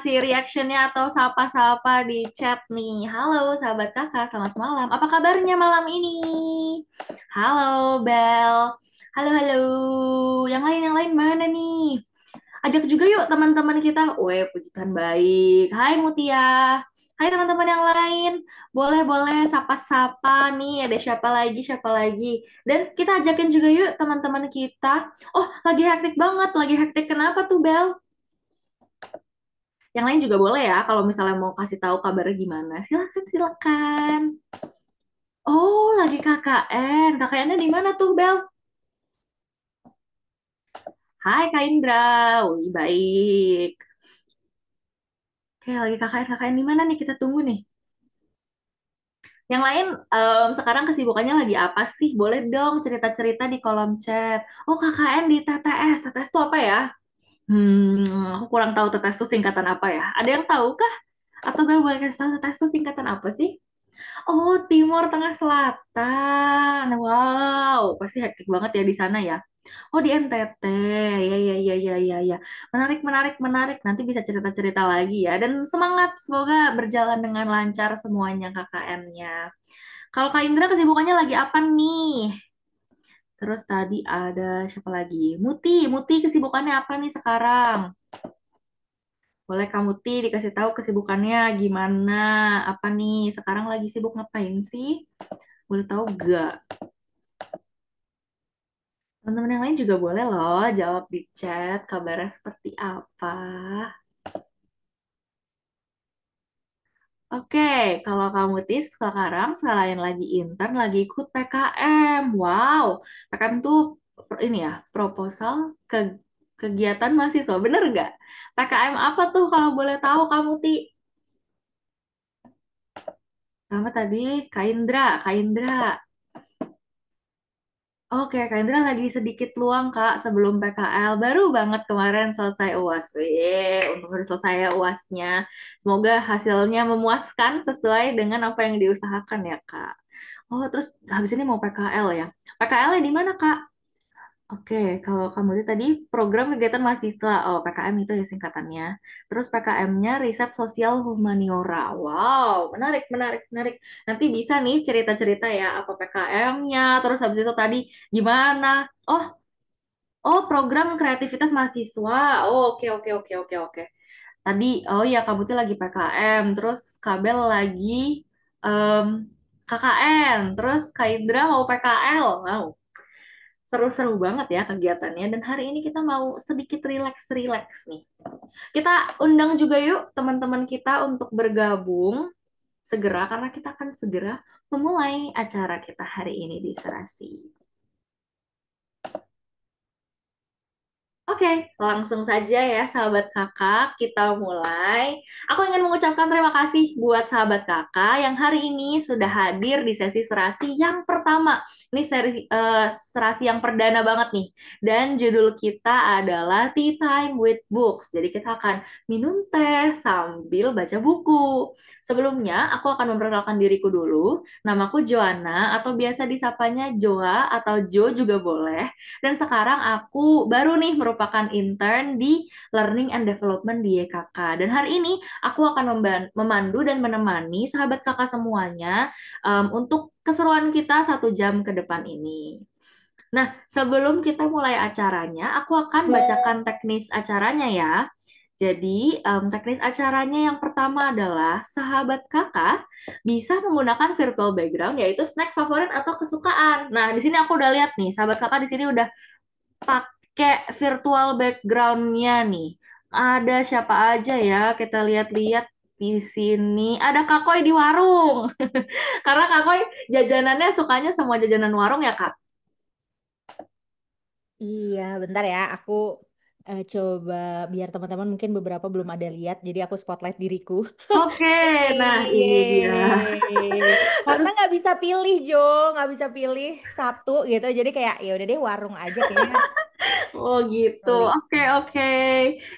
kasih reactionnya atau sapa-sapa di chat nih. Halo sahabat kakak, selamat malam. Apa kabarnya malam ini? Halo Bel. Halo, halo. Yang lain mana nih? Ajak juga yuk teman-teman kita. Weh, puji Tuhan baik. Hai Mutia. Hai teman-teman yang lain. Boleh-boleh sapa-sapa nih. Ada siapa lagi, siapa lagi. Dan kita ajakin juga yuk teman-teman kita. Oh, lagi hektik banget. Lagi hektik kenapa tuh, Bel? Yang lain juga boleh ya, kalau misalnya mau kasih tahu kabarnya gimana. Silakan, silakan. Oh, lagi KKN. KKN-nya di mana tuh, Bel? Hai, Kak Indra. Wih, baik. Oke, lagi KKN-KKN di mana nih? Kita tunggu nih. Yang lain, sekarang kesibukannya lagi apa sih? Boleh dong cerita-cerita di kolom chat. Oh, KKN di TTS. TTS itu apa ya? Aku kurang tahu TTS itu singkatan apa ya. Ada yang tahu kah? Atau Bel boleh kasih tahu TTS itu singkatan apa sih? Oh, Timur Tengah Selatan. Wow, pasti hektik banget ya di sana ya. Oh, di NTT. Ya, ya, ya, ya, ya, ya. Menarik, menarik, menarik. Nanti bisa cerita-cerita lagi ya. Dan semangat, semoga berjalan dengan lancar semuanya KKN-nya. Kalau Kak Indra kesibukannya lagi apa nih? Terus tadi ada siapa lagi? Muti, Muti kesibukannya apa nih sekarang? Boleh Kak Muti dikasih tahu kesibukannya gimana? Apa nih? Sekarang lagi sibuk ngapain sih? Boleh tahu gak? Teman-teman yang lain juga boleh loh jawab di chat kabarnya seperti apa. Oke, kalau kamu Tis sekarang selain lagi intern, lagi ikut PKM. Wow, PKM tuh ini ya, proposal ke kegiatan mahasiswa, bener nggak? PKM apa tuh kalau boleh tahu kamu Ti? Sama tadi Kak Indra, Kak Indra. Oke, Kak Indra lagi sedikit luang, Kak, sebelum PKL. Baru banget kemarin selesai UAS. Wih, untuk udah selesai ya UASnya. Semoga hasilnya memuaskan sesuai dengan apa yang diusahakan ya, Kak. Oh, terus habis ini mau PKL ya. PKL-nya di mana, Kak? Oke, kalau kamu itu tadi program kegiatan mahasiswa, oh PKM itu ya singkatannya. Terus PKM-nya riset sosial humaniora. Wow, menarik, menarik, menarik. Nanti bisa nih cerita-cerita ya apa PKM-nya. Terus habis itu tadi gimana? Oh, oh program kreativitas mahasiswa. Oh, oke, oke, oke, oke, oke. Tadi, oh ya kamu tuh lagi PKM, terus Kabel lagi em, KKN, terus Kak Indra mau PKL. Wow. Seru-seru banget ya kegiatannya. Dan hari ini kita mau sedikit relax-relax nih. Kita undang juga yuk teman-teman kita untuk bergabung segera karena kita akan segera memulai acara kita hari ini di Serasi. Oke, langsung saja ya sahabat kakak, kita mulai. Aku ingin mengucapkan terima kasih buat sahabat kakak yang hari ini sudah hadir di sesi serasi yang pertama. Ini serasi yang perdana banget nih. Dan judul kita adalah Tea Time with Books. Jadi kita akan minum teh sambil baca buku. Sebelumnya, aku akan memperkenalkan diriku dulu. Namaku Joanna atau biasa disapanya Joa atau Jo juga boleh. Dan sekarang aku baru nih merupakan intern di Learning and Development di YKK. Dan hari ini aku akan memandu dan menemani sahabat kakak semuanya untuk keseruan kita 1 jam ke depan ini. Nah, sebelum kita mulai acaranya, aku akan bacakan teknis acaranya ya. Jadi, teknis acaranya yang pertama adalah sahabat kakak bisa menggunakan virtual background, yaitu snack favorit atau kesukaan. Nah, di sini aku udah lihat nih, sahabat kakak di sini udah pakai virtual backgroundnya nih. Ada siapa aja ya? Kita lihat-lihat di sini. Ada Kakoy di warung. Karena Kakoy jajanannya sukanya semua jajanan warung ya, Kak. Iya, bentar ya. Aku coba biar teman-teman mungkin beberapa belum ada lihat, jadi aku spotlight diriku. Oke, nah ini dia. Yeay. Karena Terus, nggak bisa pilih, Jo, nggak bisa pilih satu gitu. Jadi kayak ya udah deh warung aja kayaknya oh gitu. kali. Oke, oke.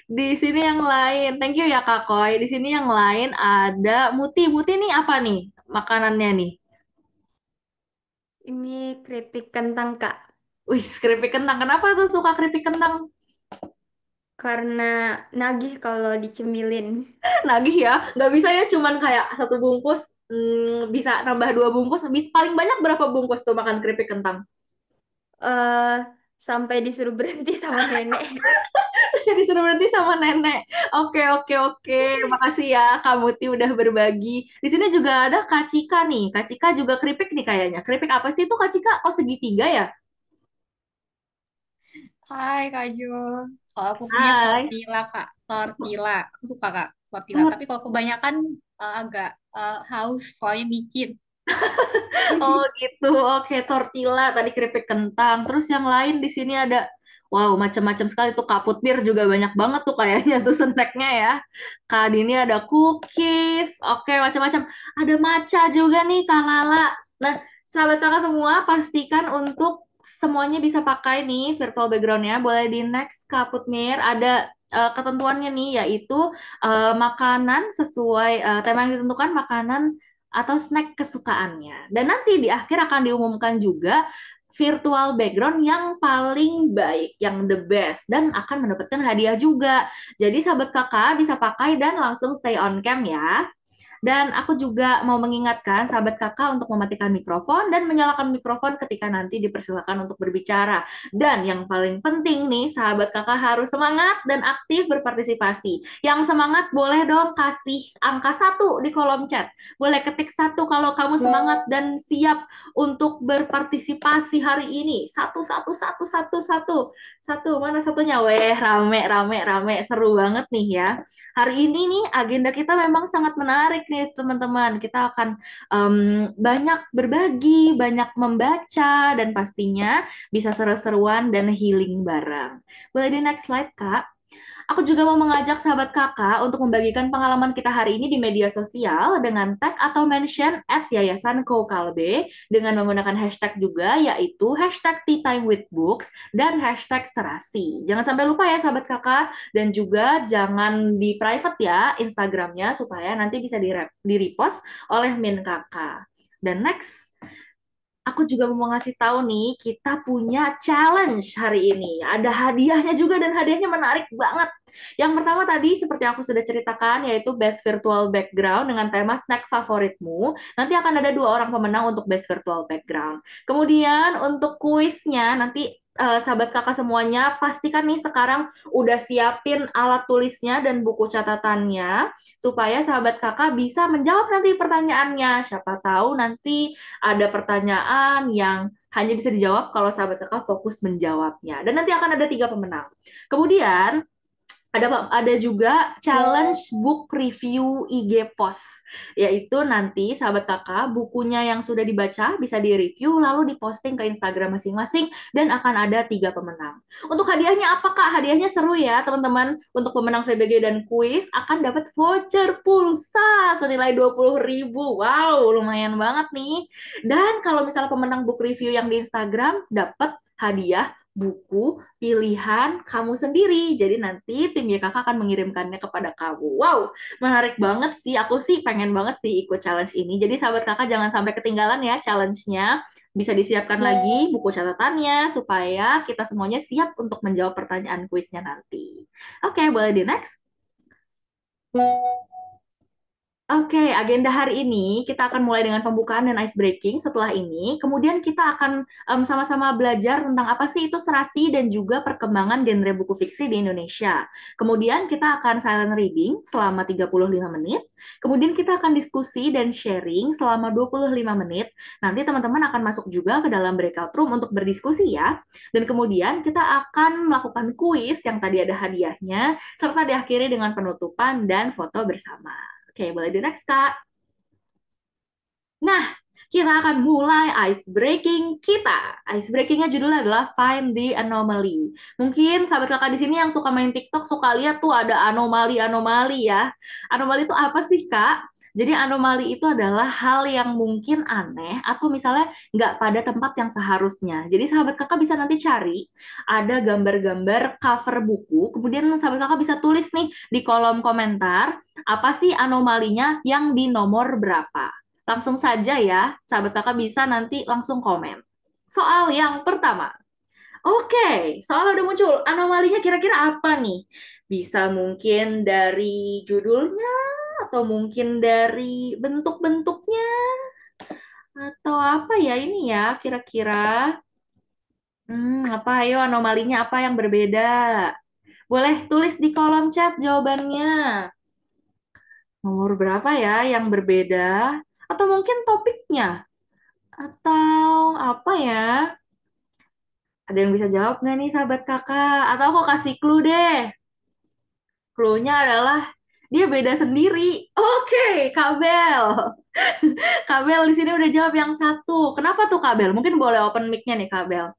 Di sini yang lain. Thank you ya, Kak Koy. Di sini yang lain ada Muti. Muti nih apa nih makanannya nih? Ini keripik kentang, Kak. Wih, keripik kentang. Kenapa tuh suka keripik kentang? karena nagih kalau dicemilin. Nagih ya, nggak bisa ya cuman kayak satu bungkus, bisa nambah dua bungkus, bisa paling banyak berapa bungkus tuh makan keripik kentang? eh Sampai disuruh berhenti sama nenek. Disuruh berhenti sama nenek. Oke, oke, oke. Makasih ya Kak Muti udah berbagi. Di sini juga ada Kak Cika nih. Kak Cika juga keripik nih kayaknya. Keripik apa sih itu Kak Cika? Oh, segitiga ya? Hai Kak Jo. Kalau aku punya Hai. tortilla Kak, tortilla. Aku suka Kak, tortilla. Oh, Tapi kalau kebanyakan agak haus soalnya micin. oh gitu. Oke, tortilla tadi keripik kentang. Terus yang lain di sini ada, wow, macam-macam sekali tuh. Kaput bir juga banyak banget tuh kayaknya tuh snacknya ya. Kak Dini ada cookies. Oke, macam-macam. Ada matcha juga nih Kak Lala. Nah, sahabat kakak semua pastikan untuk semuanya bisa pakai nih virtual backgroundnya. Boleh di next Kaput Mir. Ada ketentuannya nih, yaitu makanan sesuai tema yang ditentukan, makanan atau snack kesukaannya. Dan nanti di akhir akan diumumkan juga virtual background yang paling baik, yang the best, dan akan mendapatkan hadiah juga. Jadi sahabat kakak bisa pakai dan langsung stay on cam ya. Dan aku juga mau mengingatkan sahabat kakak untuk mematikan mikrofon dan menyalakan mikrofon ketika nanti dipersilakan untuk berbicara. Dan yang paling penting nih, sahabat kakak harus semangat dan aktif berpartisipasi. Yang semangat boleh dong kasih angka satu di kolom chat. Boleh ketik satu kalau kamu semangat dan siap untuk berpartisipasi hari ini. Satu, satu, satu, satu, satu. Satu, mana satunya? Weh, rame, rame, rame. Seru banget nih ya. Hari ini nih agenda kita memang sangat menarik nih teman-teman. Kita akan banyak berbagi, banyak membaca, dan pastinya bisa seru-seruan dan healing bareng. Boleh di next slide, Kak? Aku juga mau mengajak sahabat kakak untuk membagikan pengalaman kita hari ini di media sosial dengan tag atau mention at Yayasan Kokalbe dengan menggunakan hashtag juga yaitu hashtag Tea Time with Books dan hashtag Serasi. Jangan sampai lupa ya sahabat kakak, dan juga jangan di private ya Instagramnya supaya nanti bisa di repost oleh Min kakak. Dan next, aku juga mau ngasih tahu nih, kita punya challenge hari ini. Ada hadiahnya juga dan hadiahnya menarik banget. Yang pertama tadi seperti aku sudah ceritakan yaitu Best Virtual Background dengan tema snack favoritmu. Nanti akan ada dua orang pemenang untuk Best Virtual Background. Kemudian untuk kuisnya nanti sahabat kakak semuanya pastikan nih sekarang udah siapin alat tulisnya dan buku catatannya supaya sahabat kakak bisa menjawab nanti pertanyaannya. Siapa tahu nanti ada pertanyaan yang hanya bisa dijawab kalau sahabat kakak fokus menjawabnya. Dan nanti akan ada tiga pemenang. Kemudian ada juga challenge book review IG post, yaitu nanti sahabat kakak bukunya yang sudah dibaca bisa di-review lalu diposting ke Instagram masing-masing dan akan ada tiga pemenang. Untuk hadiahnya apa kak? Hadiahnya seru ya teman-teman. Untuk pemenang VBG dan kuis akan dapat voucher pulsa senilai 20.000. Wow, lumayan banget nih. Dan kalau misalnya pemenang book review yang di Instagram dapat hadiah buku pilihan kamu sendiri. Jadi nanti tim YKK akan mengirimkannya kepada kamu. Wow, menarik banget sih. Aku sih pengen banget sih ikut challenge ini. Jadi sahabat kakak jangan sampai ketinggalan ya challenge-nya. Bisa disiapkan lagi buku catatannya supaya kita semuanya siap untuk menjawab pertanyaan kuisnya nanti. Oke, boleh di next. Oke, agenda hari ini kita akan mulai dengan pembukaan dan ice breaking. Setelah ini, kemudian kita akan sama-sama belajar tentang apa sih itu serasi dan juga perkembangan genre buku fiksi di Indonesia. Kemudian kita akan silent reading selama 35 menit. Kemudian kita akan diskusi dan sharing selama 25 menit. Nanti teman-teman akan masuk juga ke dalam breakout room untuk berdiskusi ya. Dan kemudian kita akan melakukan kuis yang tadi ada hadiahnya, serta diakhiri dengan penutupan dan foto bersama. Oke, boleh di next, Kak. Nah, kita akan mulai ice breaking kita. Ice breakingnya judulnya adalah Find the Anomaly. Mungkin sahabat kakak di sini yang suka main TikTok suka lihat tuh ada anomali-anomali ya. Anomali itu apa sih, Kak? Jadi anomali itu adalah hal yang mungkin aneh atau misalnya nggak pada tempat yang seharusnya. Jadi sahabat kakak bisa nanti cari ada gambar-gambar cover buku, kemudian sahabat kakak bisa tulis nih di kolom komentar apa sih anomalinya yang di nomor berapa. Langsung saja ya, sahabat kakak bisa nanti langsung komen. Soal yang pertama. Oke, soal udah muncul. Anomalinya kira-kira apa nih? Bisa mungkin dari judulnya, atau mungkin dari bentuk-bentuknya, atau apa ya ini ya kira-kira? Apa ayo anomalinya apa yang berbeda? Boleh tulis di kolom chat jawabannya. Nomor berapa ya yang berbeda? Atau mungkin topiknya? Atau apa ya? Ada yang bisa jawab nggak nih sahabat kakak? Atau aku kasih clue deh. Clue-nya adalah dia beda sendiri. Oke, Kabel. Kabel di sini udah jawab yang satu. Kenapa tuh Kabel? Mungkin boleh open mic-nya nih Kabel.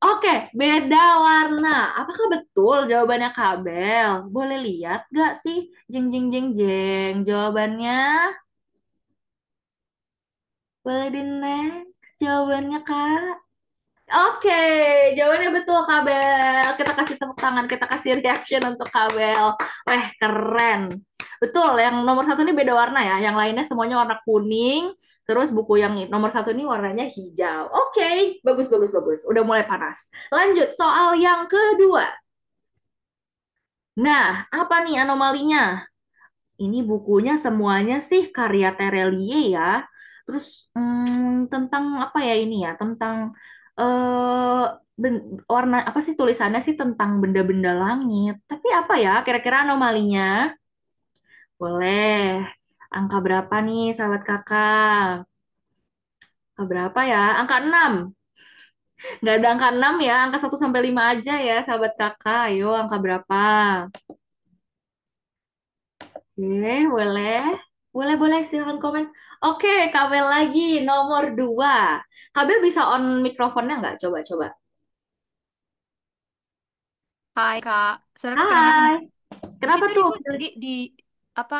Oke, beda warna. Apakah betul jawabannya Kabel? Boleh lihat gak sih? Jeng jeng jeng jeng. Jawabannya boleh di next jawabannya Kak. Oke, jawabannya betul Kabel. Kita kasih tepuk tangan, kita kasih reaction untuk Kabel. Weh, keren. Betul, yang nomor satu ini beda warna ya. Yang lainnya semuanya warna kuning. Terus buku yang nomor satu ini warnanya hijau. Oke, bagus, bagus, bagus. Udah mulai panas. Lanjut, soal yang kedua. Nah, apa nih anomalinya? Ini bukunya semuanya sih karya Terelie ya. Terus tentang apa ya ini ya? Tentang eh warna apa sih tulisannya sih tentang benda-benda langit. Tapi apa ya kira-kira anomalinya? Boleh. Angka berapa nih sahabat kakak? Angka berapa ya? Angka 6. Nggak ada angka 6 ya. Angka 1 sampai 5 aja ya sahabat kakak. Ayo angka berapa? Oke, boleh. Boleh, boleh. Silahkan komen. Oke, Kabel lagi. Nomor 2. Kabel bisa on mikrofonnya nggak? Coba, coba. Hai Kak, suaraku kedengaran Hai. nggak? Di Kenapa situ tuh? ribut di apa?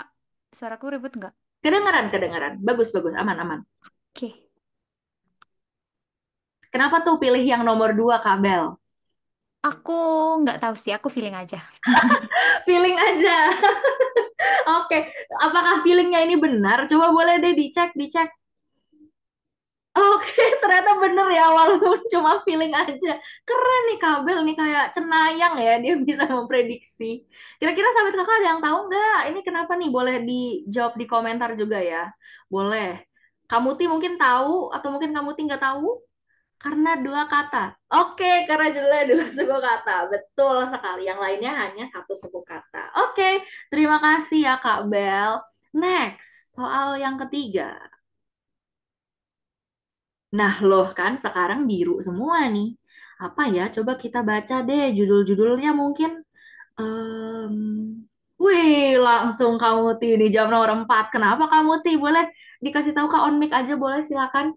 Suaraku ribut nggak? Kedengaran, kedengaran. Bagus, bagus. Aman, aman. Oke, Kenapa tuh pilih yang nomor 2, Kabel? aku nggak tahu sih, aku feeling aja. Feeling aja. Oke. Apakah feelingnya ini benar? Coba boleh deh dicek, dicek. Oke, ternyata bener ya, walaupun cuma feeling aja. Keren nih Kabel nih, kayak cenayang ya, dia bisa memprediksi. Kira-kira sahabat kakak ada yang tahu nggak? Ini kenapa nih? Boleh dijawab di komentar juga ya. Boleh. Kamuti mungkin tahu, atau mungkin Kamuti nggak tahu? Karena dua kata. Oke, karena judulnya dua suku kata. Betul sekali. Yang lainnya hanya satu suku kata. Oke, terima kasih ya Kak Bel. Next, soal yang ketiga. Nah, loh kan sekarang biru semua nih. Apa ya? Coba kita baca deh judul-judulnya mungkin. Em, Wih, langsung Kamu Ti di jam nomor 4. Kenapa Kamu Ti? Boleh dikasih tahu Kak on mic aja boleh silakan.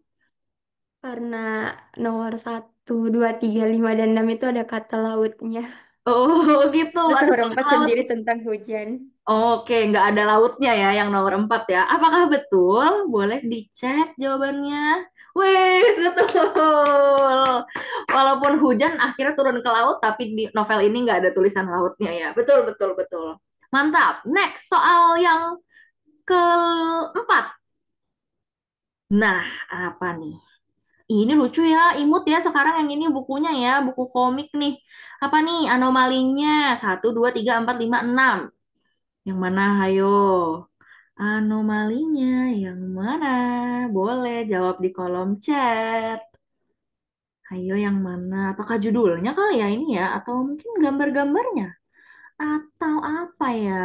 Karena nomor 1, 2, 3, 5, dan 6 itu ada kata lautnya. Oh, gitu. Terus Ada nomor tulisan 4 laut. sendiri tentang hujan. Oke, nggak ada lautnya ya yang nomor 4 ya. Apakah betul? Boleh dicek jawabannya. Wih, betul. Walaupun hujan akhirnya turun ke laut, tapi di novel ini nggak ada tulisan lautnya ya. Betul, betul, betul. Mantap. Next, soal yang keempat. Nah, apa nih? Ini lucu ya, imut ya sekarang yang ini bukunya ya, buku komik nih. Apa nih anomalinya? 1, 2, 3, 4, 5, 6. Yang mana? Ayo. Anomalinya yang mana? Boleh jawab di kolom chat. Ayo yang mana? Apakah judulnya kali ya ini ya? Atau mungkin gambar-gambarnya? Atau apa ya?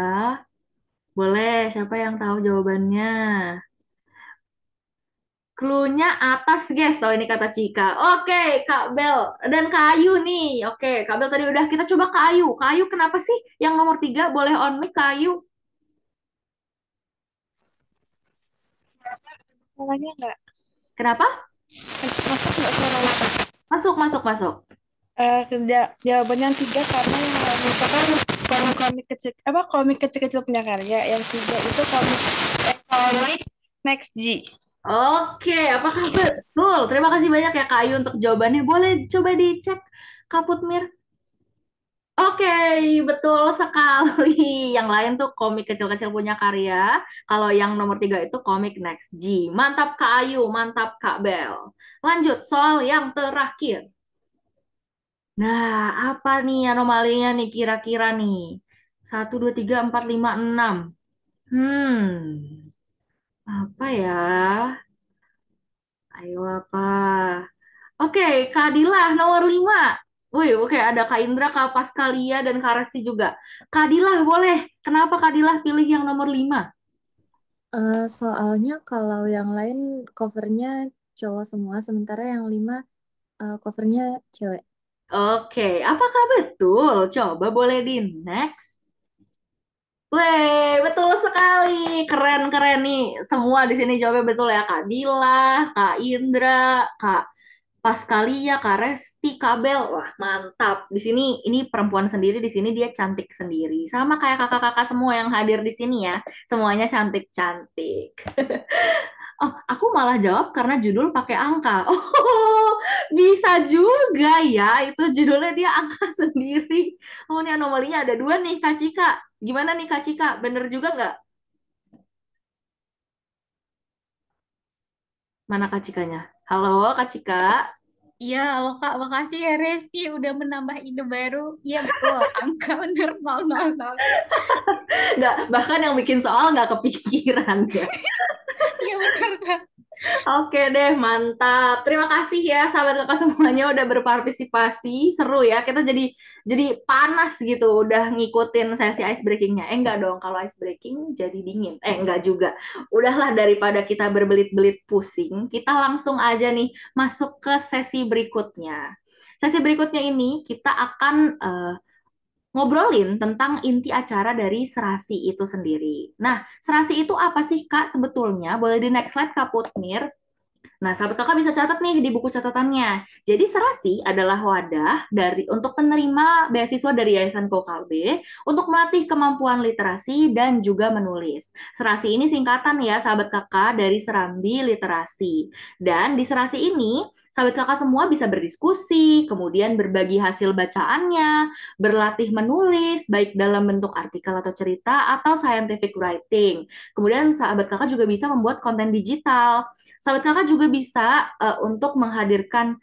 Boleh, siapa yang tahu jawabannya? Clue-nya atas, guys. Oh, ini kata Cika. Oke, Kak Bel. Dan Kak Ayu nih. Oke, Kak Bel tadi udah. Kita coba Kak Ayu. Kak Ayu kenapa sih yang nomor 3 boleh on mic, Kak Ayu? Suaranya nggak Kenapa? masuk nggak suara laptop? Masuk, masuk, masuk. Jawabannya yang tiga karena yang misalkan komik kecil komik kecil-kecil punya karya, yang tiga itu komik Next G. Oke, apakah betul? Terima kasih banyak ya Kak Ayu untuk jawabannya. Boleh coba dicek Kak Putmir. Oke, betul sekali. Yang lain tuh komik kecil-kecil punya karya. Kalau yang nomor 3 itu komik Next G. Mantap Kak Ayu, mantap Kak Bel. Lanjut, soal yang terakhir. Nah, apa nih anomalinya nih kira-kira nih? 1, 2, 3, 4, 5, 6. Apa ya? Ayo apa? Oke, Kak Dilah nomor 5. Wih, oke ada Kak Indra, Kak Paskalia, dan Kak Resti juga. Kak Dilah boleh. Kenapa Kak Dilah pilih yang nomor 5? Soalnya kalau yang lain covernya cowok semua, sementara yang 5 covernya cewek. Oke, apakah betul? Coba boleh di next. Weh, betul sekali. Keren-keren nih. Semua di sini jawabnya betul ya. Kak Dilah, Kak Indra, Kak Paskalia, Kak Resti, Kak Bel. Wah, mantap. Di sini ini perempuan sendiri, di sini dia cantik sendiri. Sama kayak kakak-kakak semua yang hadir di sini ya. Semuanya cantik-cantik. Oh, aku malah jawab karena judul pakai angka. Oh, bisa juga ya. Itu judulnya dia angka sendiri. Oh, ini anomalinya ada 2 nih, Kak Cika. Gimana nih, Kak Cika? Bener juga nggak? Mana Kak Cikanya? Halo, Kak Cika. Iya, halo Kak, makasih ya Resti udah menambah ide baru. Iya betul, angka bener 000. Nggak, bahkan yang bikin soal nggak kepikiran ya. Iya bener Kak. Oke deh, mantap. Terima kasih ya sahabat kakak semuanya udah berpartisipasi. Seru ya, kita jadi panas gitu udah ngikutin sesi ice breakingnya. Enggak dong, kalau ice breaking jadi dingin. Enggak juga. Udahlah daripada kita berbelit-belit pusing, kita langsung aja nih masuk ke sesi berikutnya. Sesi berikutnya ini kita akan ngobrolin tentang inti acara dari serasi itu sendiri. Nah, serasi itu apa sih Kak sebetulnya? Boleh di next slide Kak Putmir. Nah, sahabat kakak bisa catat nih di buku catatannya. Jadi serasi adalah wadah untuk penerima beasiswa dari Yayasan Kokalbe untuk melatih kemampuan literasi dan juga menulis. Serasi ini singkatan ya, sahabat kakak, dari Serambi Literasi. Dan di serasi ini, sahabat kakak semua bisa berdiskusi, kemudian berbagi hasil bacaannya, berlatih menulis, baik dalam bentuk artikel atau cerita, atau scientific writing. Kemudian sahabat kakak juga bisa membuat konten digital. Sahabat kakak juga bisa untuk menghadirkan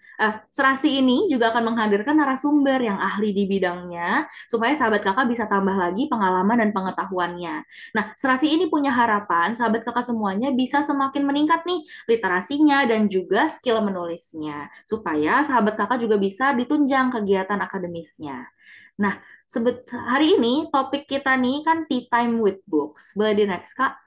serasi ini juga akan menghadirkan narasumber yang ahli di bidangnya supaya sahabat kakak bisa tambah lagi pengalaman dan pengetahuannya. Nah, serasi ini punya harapan sahabat kakak semuanya bisa semakin meningkat nih literasinya dan juga skill menulisnya supaya sahabat kakak juga bisa ditunjang kegiatan akademisnya. Nah, hari ini topik kita nih kan tea time with books. Boleh di next, Kak?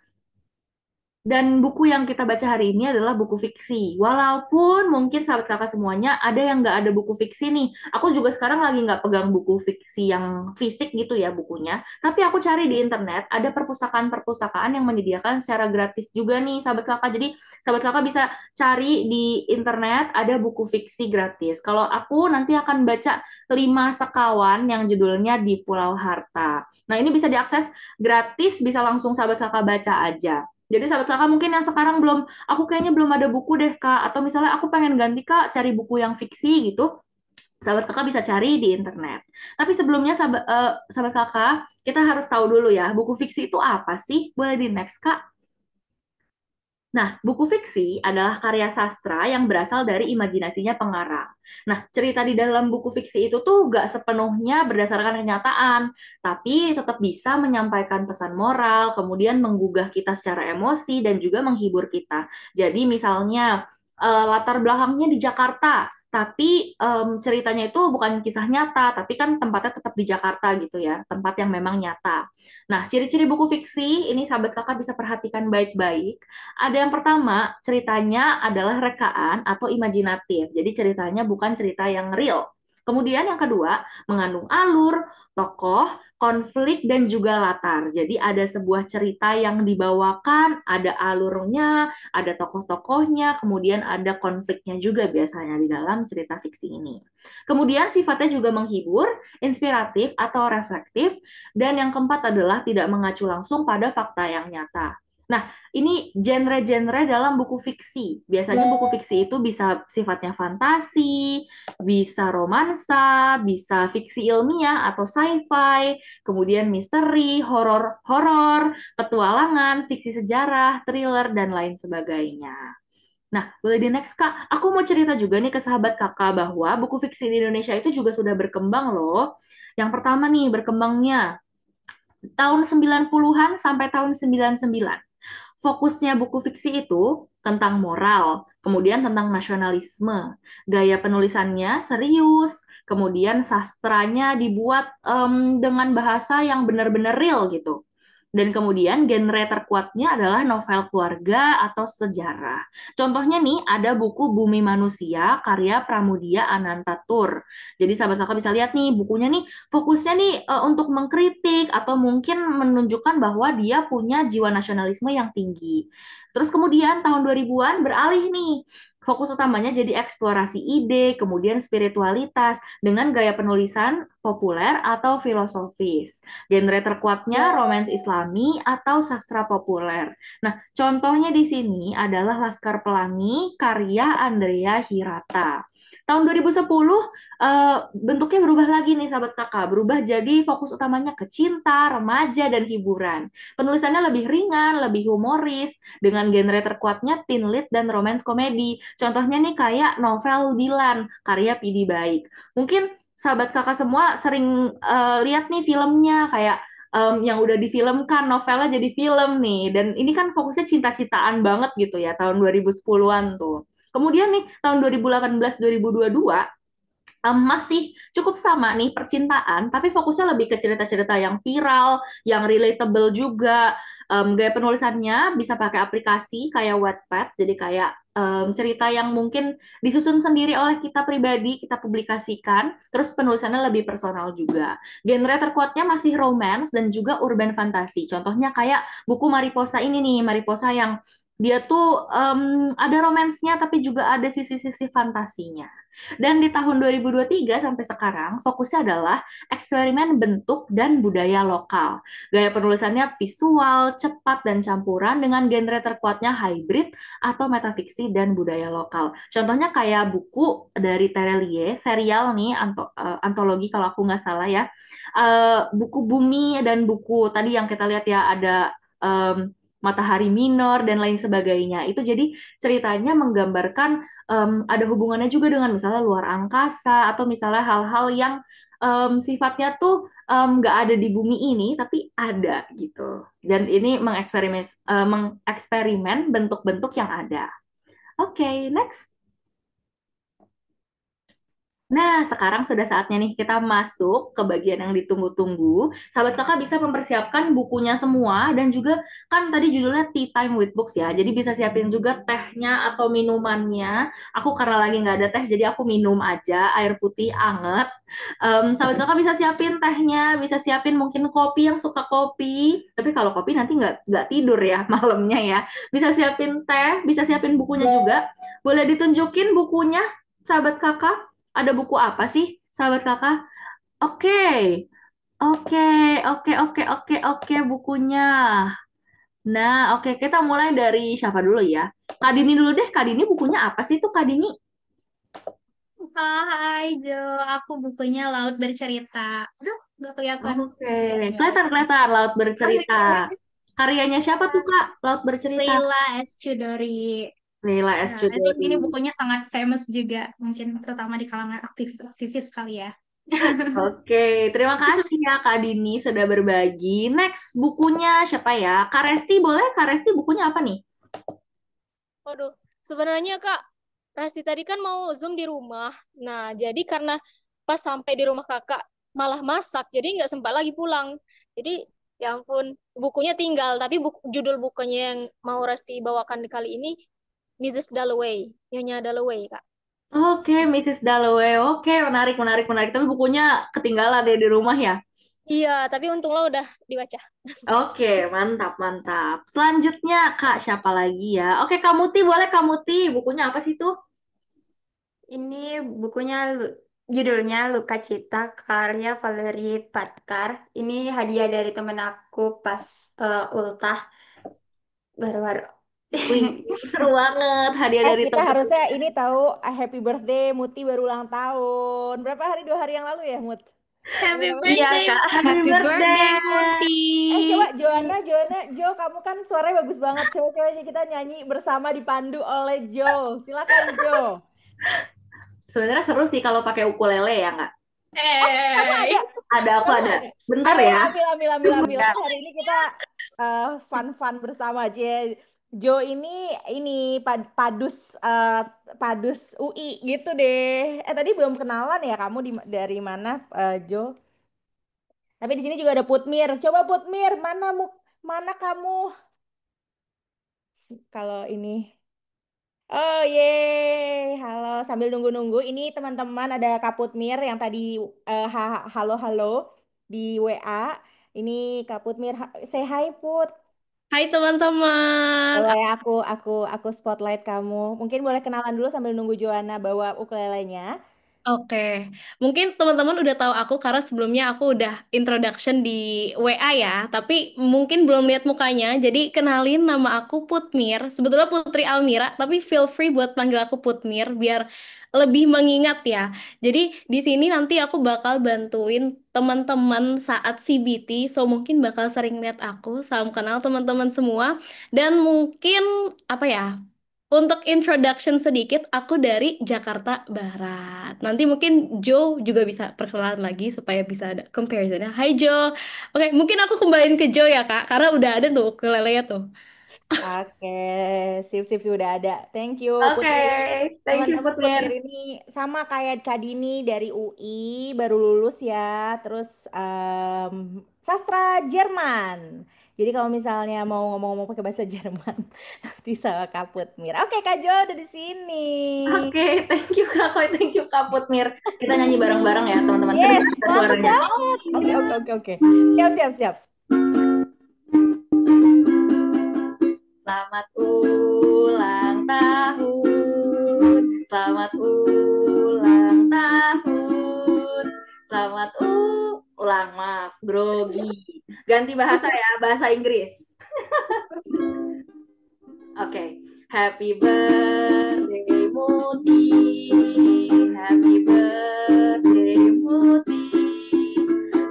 Dan buku yang kita baca hari ini adalah buku fiksi. Walaupun mungkin sahabat kakak semuanya ada yang nggak ada buku fiksi nih. Aku juga sekarang lagi nggak pegang buku fiksi yang fisik gitu ya bukunya. Tapi aku cari di internet, ada perpustakaan-perpustakaan yang menyediakan secara gratis juga nih sahabat kakak. Jadi sahabat kakak bisa cari di internet, ada buku fiksi gratis. Kalau aku nanti akan baca 5 sekawan yang judulnya Di Pulau Harta. Nah ini bisa diakses gratis, bisa langsung sahabat kakak baca aja. Jadi sahabat kakak mungkin yang sekarang aku kayaknya belum ada buku deh kak, atau misalnya aku pengen ganti kak, cari buku yang fiksi gitu, sahabat kakak bisa cari di internet. Tapi sebelumnya sahabat kakak, kita harus tahu dulu ya, buku fiksi itu apa sih? Boleh di next kak? Nah, buku fiksi adalah karya sastra yang berasal dari imajinasinya pengarang. Nah, cerita di dalam buku fiksi itu tuh gak sepenuhnya berdasarkan kenyataan, tapi tetap bisa menyampaikan pesan moral, kemudian menggugah kita secara emosi, dan juga menghibur kita. Jadi misalnya, latar belakangnya di Jakarta, tapi ceritanya itu bukan kisah nyata, tapi kan tempatnya tetap di Jakarta gitu ya, tempat yang memang nyata. Nah, ciri-ciri buku fiksi, ini sahabat kakak bisa perhatikan baik-baik. Ada yang pertama, ceritanya adalah rekaan atau imajinatif. Jadi ceritanya bukan cerita yang real. Kemudian yang kedua, mengandung alur, tokoh, konflik, dan juga latar. Jadi ada sebuah cerita yang dibawakan, ada alurnya, ada tokoh-tokohnya, kemudian ada konfliknya juga biasanya di dalam cerita fiksi ini. Kemudian sifatnya juga menghibur, inspiratif atau reflektif, dan yang keempat adalah tidak mengacu langsung pada fakta yang nyata. Nah, ini genre-genre dalam buku fiksi. Biasanya buku fiksi itu bisa sifatnya fantasi, bisa romansa, bisa fiksi ilmiah atau sci-fi, kemudian misteri, horor, petualangan, fiksi sejarah, thriller, dan lain sebagainya. Nah, boleh di next, Kak. Aku mau cerita juga nih ke sahabat Kakak bahwa buku fiksi di Indonesia itu juga sudah berkembang loh. Yang pertama nih, berkembangnya tahun 90-an sampai tahun 99. Fokusnya buku fiksi itu tentang moral, kemudian tentang nasionalisme. Gaya penulisannya serius, kemudian sastranya dibuat dengan bahasa yang benar-benar real gitu. Dan kemudian genre terkuatnya adalah novel keluarga atau sejarah. Contohnya nih ada buku Bumi Manusia karya Pramudia Anantatur. Jadi sahabat kakak bisa lihat nih bukunya nih fokusnya nih untuk mengkritik atau mungkin menunjukkan bahwa dia punya jiwa nasionalisme yang tinggi. Terus kemudian tahun 2000-an beralih nih. Fokus utamanya jadi eksplorasi ide, kemudian spiritualitas dengan gaya penulisan populer atau filosofis. Genre terkuatnya romans Islami atau sastra populer. Nah, contohnya di sini adalah Laskar Pelangi karya Andrea Hirata. Tahun 2010 bentuknya berubah lagi nih sahabat kakak, berubah jadi fokus utamanya ke cinta, remaja, dan hiburan. Penulisannya lebih ringan, lebih humoris, dengan genre terkuatnya teen lead dan romance komedi. Contohnya nih kayak novel Dilan, karya Pidi Baik. Mungkin sahabat kakak semua sering lihat nih filmnya, kayak yang udah difilmkan, novelnya jadi film nih. Dan ini kan fokusnya cinta-cintaan banget gitu ya, tahun 2010-an tuh. Kemudian nih, tahun 2018-2022, masih cukup sama nih percintaan, tapi fokusnya lebih ke cerita-cerita yang viral, yang relatable juga. Gaya penulisannya bisa pakai aplikasi kayak Wattpad, jadi kayak cerita yang mungkin disusun sendiri oleh kita pribadi, kita publikasikan, terus penulisannya lebih personal juga. Genre terkuatnya masih romance dan juga urban fantasy. Contohnya kayak buku Mariposa ini nih, Mariposa yang dia tuh ada romansnya tapi juga ada sisi-sisi fantasinya. Dan di tahun 2023 sampai sekarang, fokusnya adalah eksperimen bentuk dan budaya lokal. Gaya penulisannya visual, cepat, dan campuran dengan genre terkuatnya hybrid atau metafiksi dan budaya lokal. Contohnya kayak buku dari Terelie, serial nih, antologi kalau aku nggak salah ya. Buku Bumi dan buku tadi yang kita lihat ya, ada Matahari Minor dan lain sebagainya. Itu jadi ceritanya menggambarkan ada hubungannya juga dengan misalnya luar angkasa atau misalnya hal-hal yang sifatnya tuh nggak ada di bumi ini tapi ada gitu. Dan ini mengeksperimen bentuk-bentuk yang ada. Oke, next. Nah, sekarang sudah saatnya nih kita masuk ke bagian yang ditunggu-tunggu. Sahabat kakak bisa mempersiapkan bukunya semua dan juga kan tadi judulnya Tea Time with Books ya. Jadi bisa siapin juga tehnya atau minumannya. Aku karena lagi nggak ada teh jadi aku minum aja air putih anget. Sahabat kakak bisa siapin tehnya, bisa siapin mungkin kopi yang suka kopi. Tapi kalau kopi nanti nggak tidur ya malamnya ya. Bisa siapin teh, bisa siapin bukunya juga. Boleh ditunjukin bukunya, sahabat kakak? Ada buku apa sih, sahabat kakak? Oke, oke, oke, bukunya. Nah, oke, kita mulai dari siapa dulu ya? Kak Dini dulu deh, Kak Dini bukunya apa sih tuh Kak Dini? Hai Jo, aku bukunya Laut Bercerita. Aduh, nggak kelihatan. Oke, kelihatan Laut Bercerita. Karyanya siapa tuh Kak, Laut Bercerita? Leila S. Chudori. Leila S. Nah, I think Chudori. ini bukunya sangat famous juga, mungkin terutama di kalangan aktivis kali ya. Oke, terima kasih ya Kak Dini sudah berbagi. Next, bukunya siapa ya? Kak Resti boleh? Kak Resti bukunya apa nih? Waduh, sebenarnya Kak, Rasti tadi kan mau Zoom di rumah. Nah, jadi karena pas sampai di rumah Kakak malah masak, jadi nggak sempat lagi pulang. Jadi, ya ampun, bukunya tinggal. Tapi judul bukunya yang mau Rasti bawakan kali ini, Mrs. Dalloway, Nyonya Dalloway, Kak. Oke, Mrs. Dalloway. Oke, menarik. Tapi bukunya ketinggalan deh di rumah ya. Iya, tapi untung lo udah dibaca. Oke, mantap. Selanjutnya, Kak, siapa lagi ya? Oke, Kak Muti, boleh Kak Muti. Bukunya apa sih tuh? Ini bukunya judulnya Luka Cita karya Valerie Patkar. Ini hadiah dari temen aku pas ultah baru-baru. Wih, seru banget. Hadiah dari Kita teman. harusnya ini tahu happy birthday Muti baru ulang tahun. Berapa hari? 2 hari yang lalu ya, Mut? Happy Apa-apa? Iya, birthday, Kak. Happy Happy birthday, birthday. Coba Muti. Jo, kamu kan suaranya bagus banget. Coba kita nyanyi bersama dipandu oleh Jo. Silakan Jo. Sebenarnya seru sih kalau pakai ukulele ya nggak? Kamu hey. ada? Aku Kamu ada. ada? Bentar Ayo, ya. ambil. Kan hari ini kita fun bersama aja. Jo ini padus padus UI gitu deh. Tadi belum kenalan ya kamu dari mana Jo? Tapi di sini juga ada Putmir. Coba Putmir, mana kamu? Kalau ini. Oh ye, halo. Sambil nunggu-nunggu, ini teman-teman ada Kak Putmir yang tadi halo di WA. Ini Kak Putmir, say hi Put. Hai teman-teman. Boleh aku spotlight kamu. Mungkin boleh kenalan dulu sambil nunggu Joanna bawa ukulelenya. Oke, mungkin teman-teman udah tahu aku karena sebelumnya aku udah introduction di WA ya, tapi mungkin belum lihat mukanya. Jadi kenalin, nama aku Putmir. Sebetulnya Putri Almira, tapi feel free buat panggil aku Putmir biar lebih mengingat ya. Jadi di sini nanti aku bakal bantuin teman-teman saat CBT, so mungkin bakal sering lihat aku. Salam kenal teman-teman semua. Dan mungkin apa ya? Untuk introduction sedikit, aku dari Jakarta Barat. Nanti mungkin Joe juga bisa perkenalan lagi supaya bisa ada comparisonnya. Hai Joe. Oke, mungkin aku kembaliin ke Joe ya Kak, karena udah ada tuh ukulele tuh. Oke, sip sudah ada. Thank you Oke, Putmir ini. thank you Teman-teman Putmir. Putmir ini sama kayak Kak Dini dari UI, baru lulus ya. Terus sastra Jerman. Jadi kalau misalnya mau ngomong-ngomong pakai bahasa Jerman, nanti sama Kak Putmir. Oke, Kak Jo udah di sini. Oke, thank you Kak Putmir. Kita nyanyi bareng-bareng ya teman-teman. Yes, Kedengaran mantap suaranya. banget. Oke. Siap. Selamat ulang tahun. Selamat ulang tahun. Selamat ulang, maaf, grogi. Ganti bahasa ya, bahasa Inggris. Oke. Happy birthday Muti. Happy birthday Muti.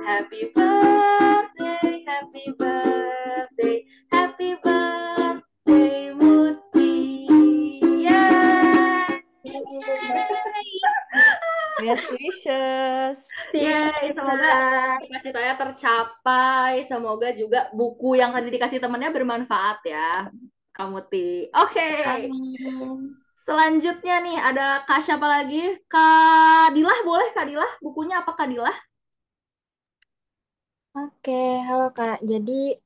Happy birthday, happy birthday, happy birthday Muti. Yeay! Best wishes. Yeay, semoga cita-citanya tercapai. Semoga juga buku yang tadi dikasih temennya bermanfaat ya, kamu Ti. Oke, Amin. selanjutnya nih ada Kak siapa lagi? Kak Dilah, boleh Kak Dilah? Bukunya apa Kak Dilah? Oke, halo Kak. Jadi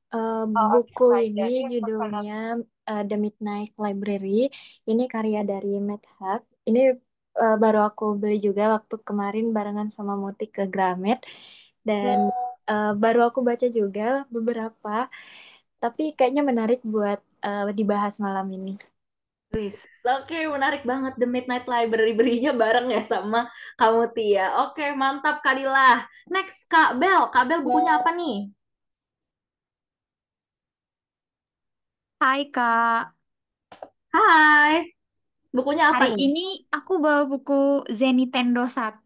buku ini judulnya The Midnight Library. Ini karya dari Matt Haig. Ini baru aku beli juga waktu kemarin barengan sama Muti ke Gramet. Dan baru aku baca juga beberapa. Tapi kayaknya menarik buat dibahas malam ini. Wis, oke, menarik banget The Midnight Library, berinya bareng ya sama kamu Tia. Oke, mantap Kak Dilah. Next Kak Bel, Kak Bel bukunya apa nih? Hai Kak. Hai, bukunya apa Hari nih? ini aku bawa buku Zenitendo 1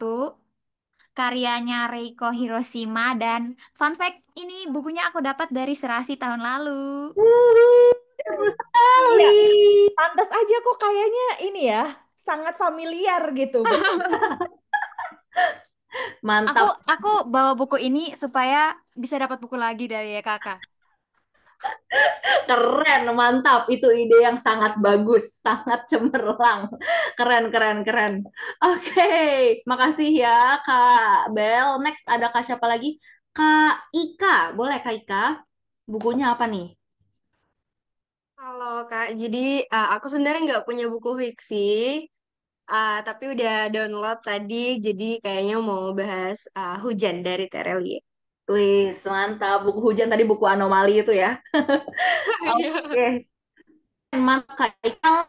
karyanya Reiko Hiroshima dan fun fact ini bukunya aku dapat dari Serasi tahun lalu. Seru Iya, sekali. pantas aja kok kayaknya ini ya, sangat familiar gitu. Betul. Mantap, Aku bawa buku ini supaya bisa dapat buku lagi dari ya Kakak. keren, mantap. Itu ide yang sangat bagus, sangat cemerlang. Keren. Oke, makasih ya Kak Bel. Next ada Kak siapa lagi? Kak Ika, boleh Kak Ika? Bukunya apa nih? Halo Kak, jadi aku sebenarnya nggak punya buku fiksi, tapi udah download tadi, jadi kayaknya mau bahas Hujan dari Terelie. Wih, mantap. Buku hujan tadi buku anomali itu ya. Oke, mantap Kak Ika.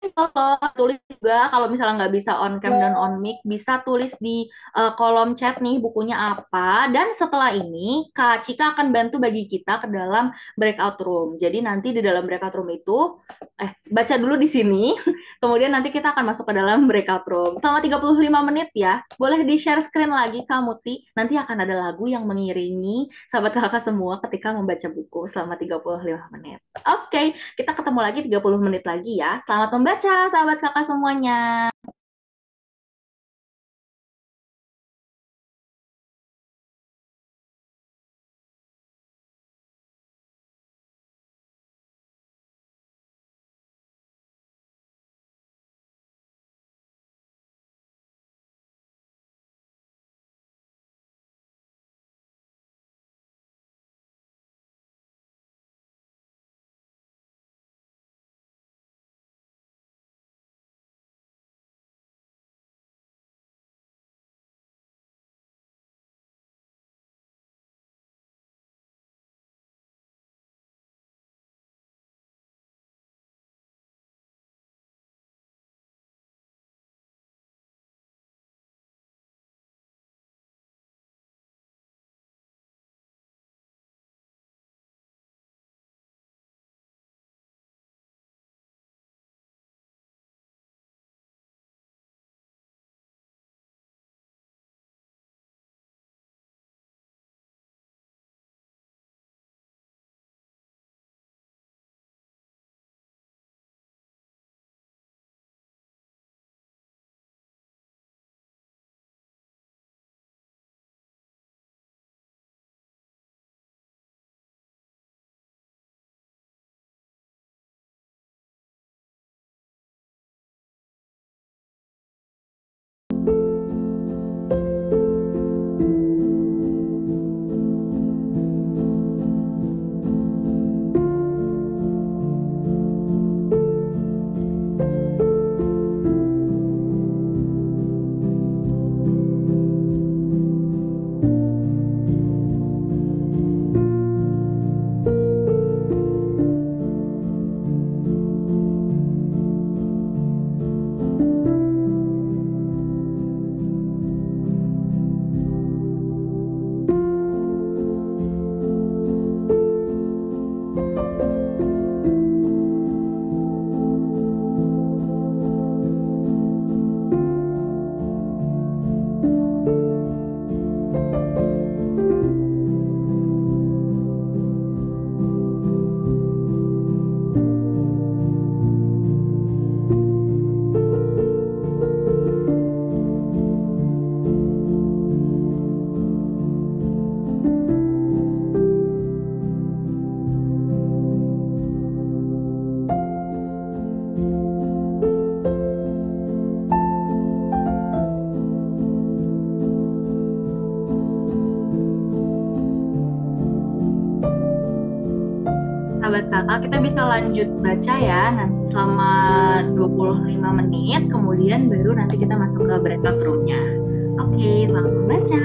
Halo, tulis juga kalau misalnya nggak bisa on cam dan on mic, bisa tulis di kolom chat nih bukunya apa. Dan setelah ini, Kak Cika akan bantu bagi kita ke dalam breakout room. Jadi nanti di dalam breakout room itu, baca dulu di sini, kemudian nanti kita akan masuk ke dalam breakout room. Selama 35 menit ya, boleh di-share screen lagi Kak Muti. Nanti akan ada lagu yang mengiringi sahabat kakak semua ketika membaca buku selama 35 menit. Oke, kita ketemu lagi 30 menit lagi ya. Selamat membaca, sahabat kakak semuanya. Sahabat kakak, kita bisa lanjut baca ya nanti selama 25 menit, kemudian baru nanti kita masuk ke breakout room-nya. Oke, selamat membaca.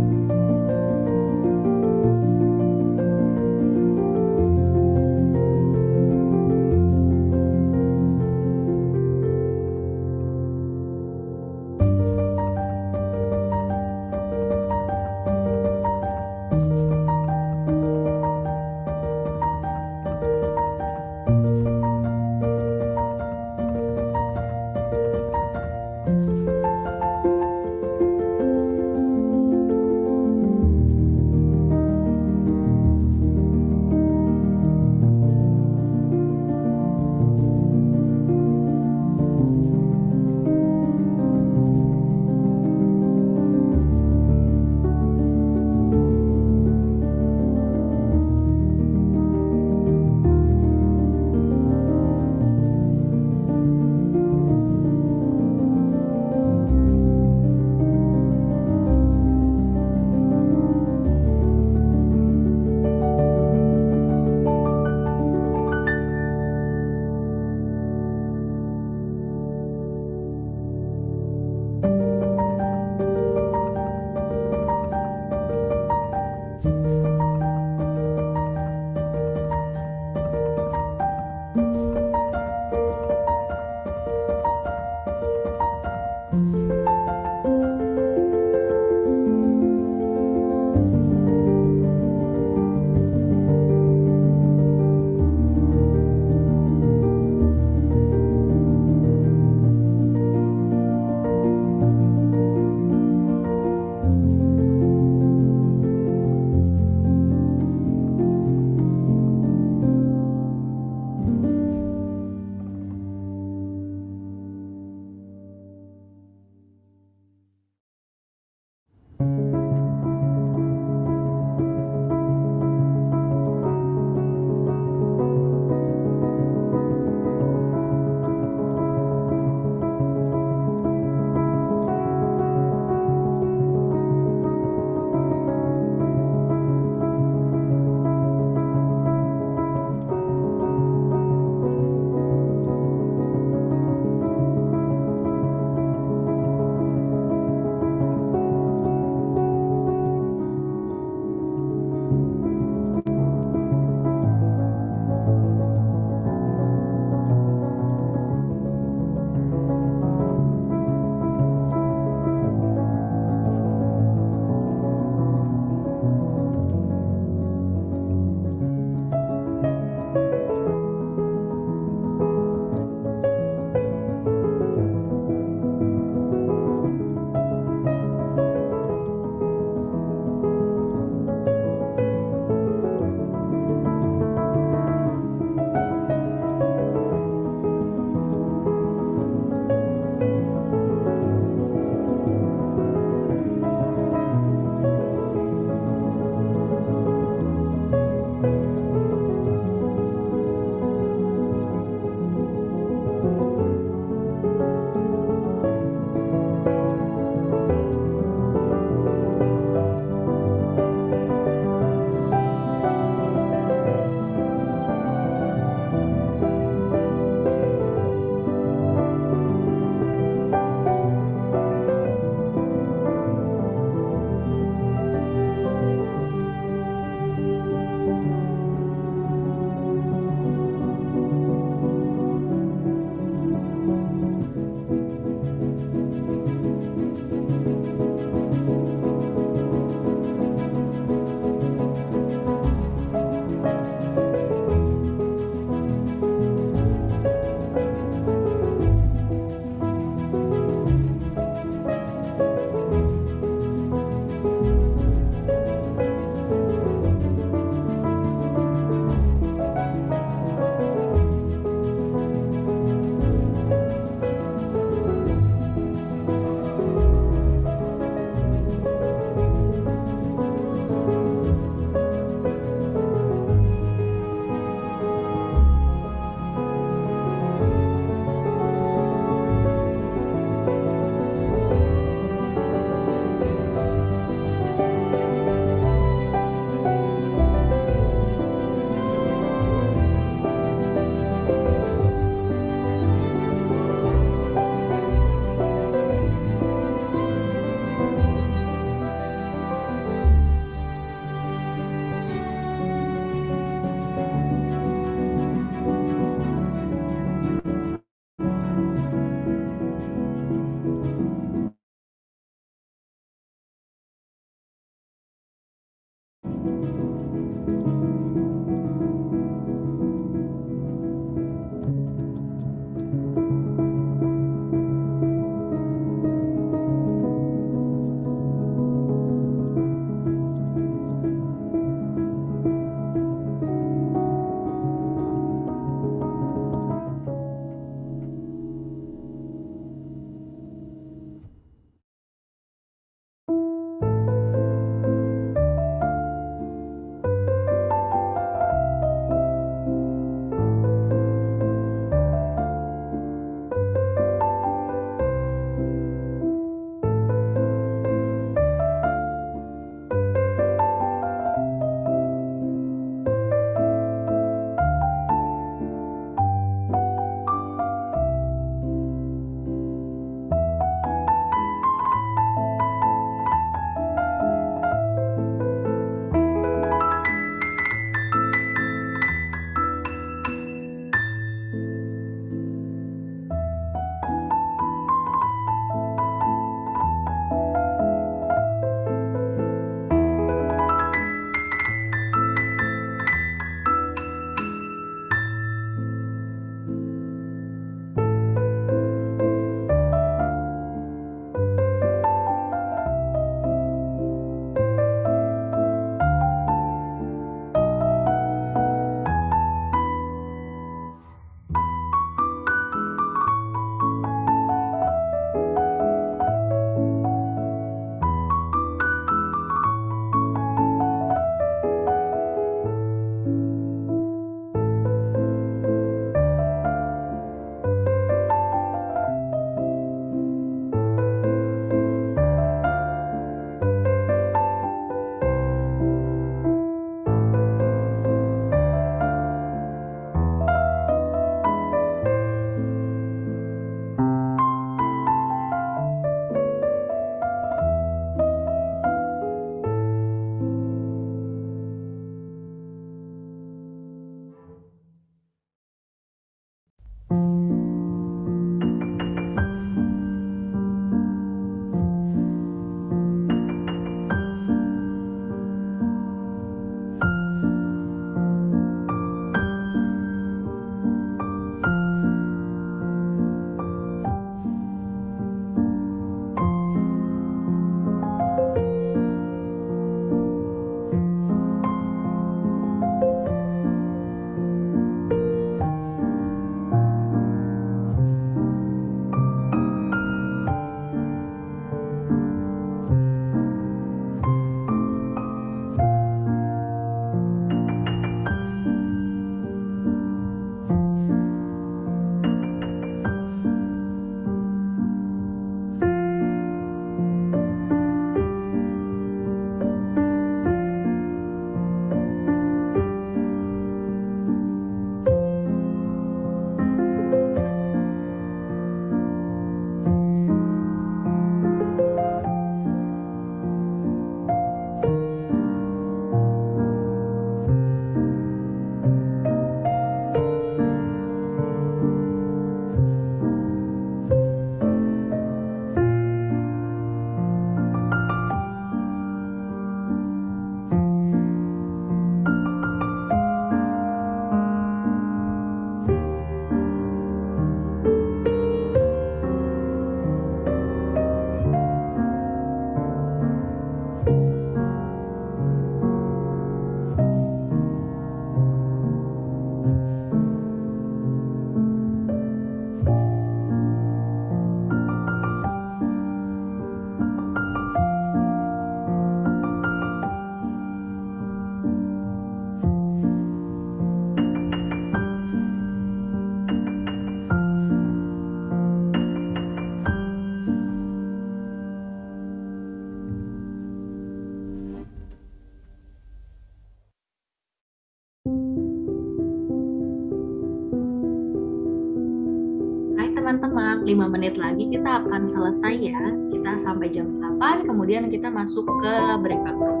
teman-teman, 5 menit lagi kita akan selesai ya. Kita sampai jam 8, kemudian kita masuk ke breakout room.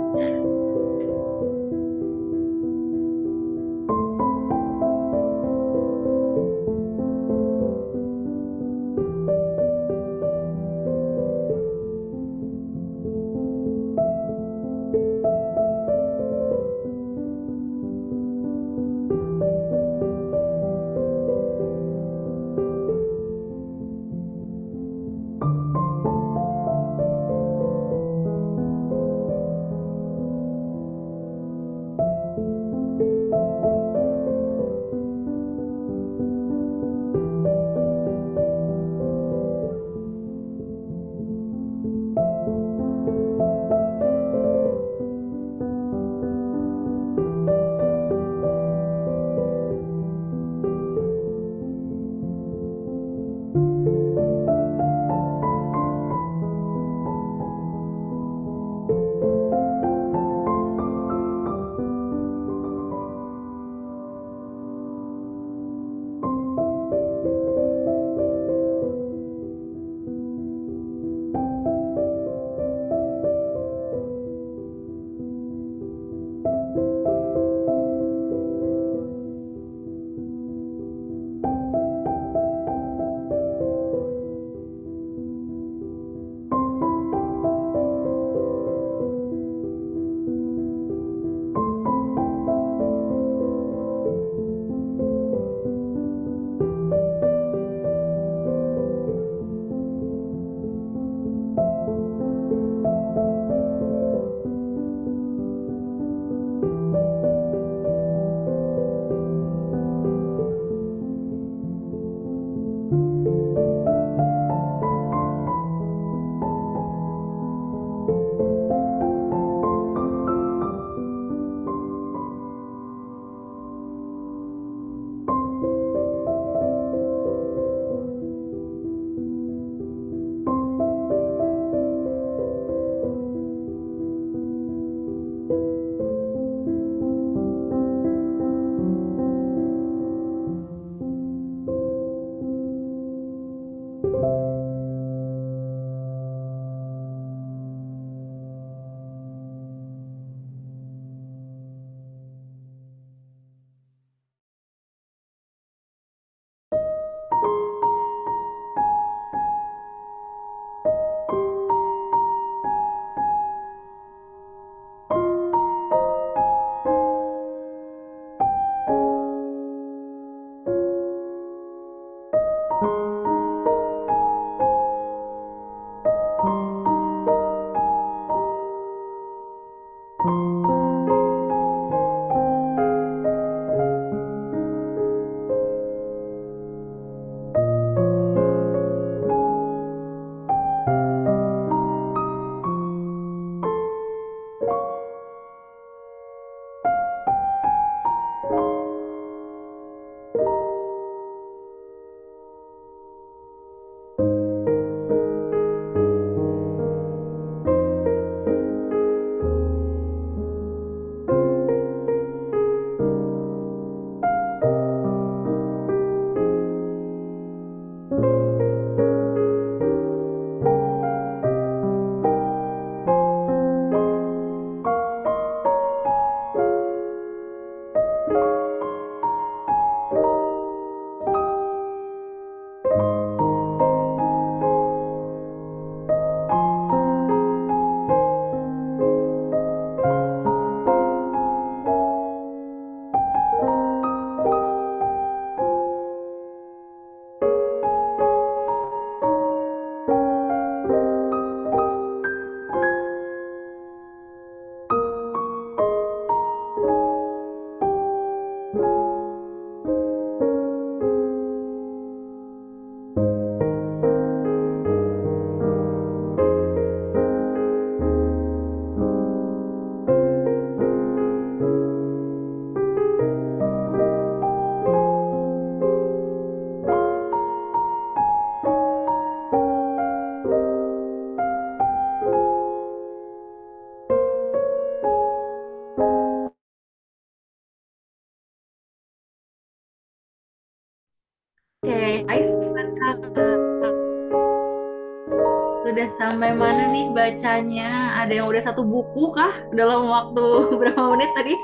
Udah sampai mana nih bacanya? Ada yang udah satu buku kah dalam waktu berapa menit tadi?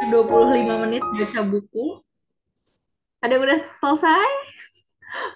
25 menit baca buku. Ada yang udah selesai?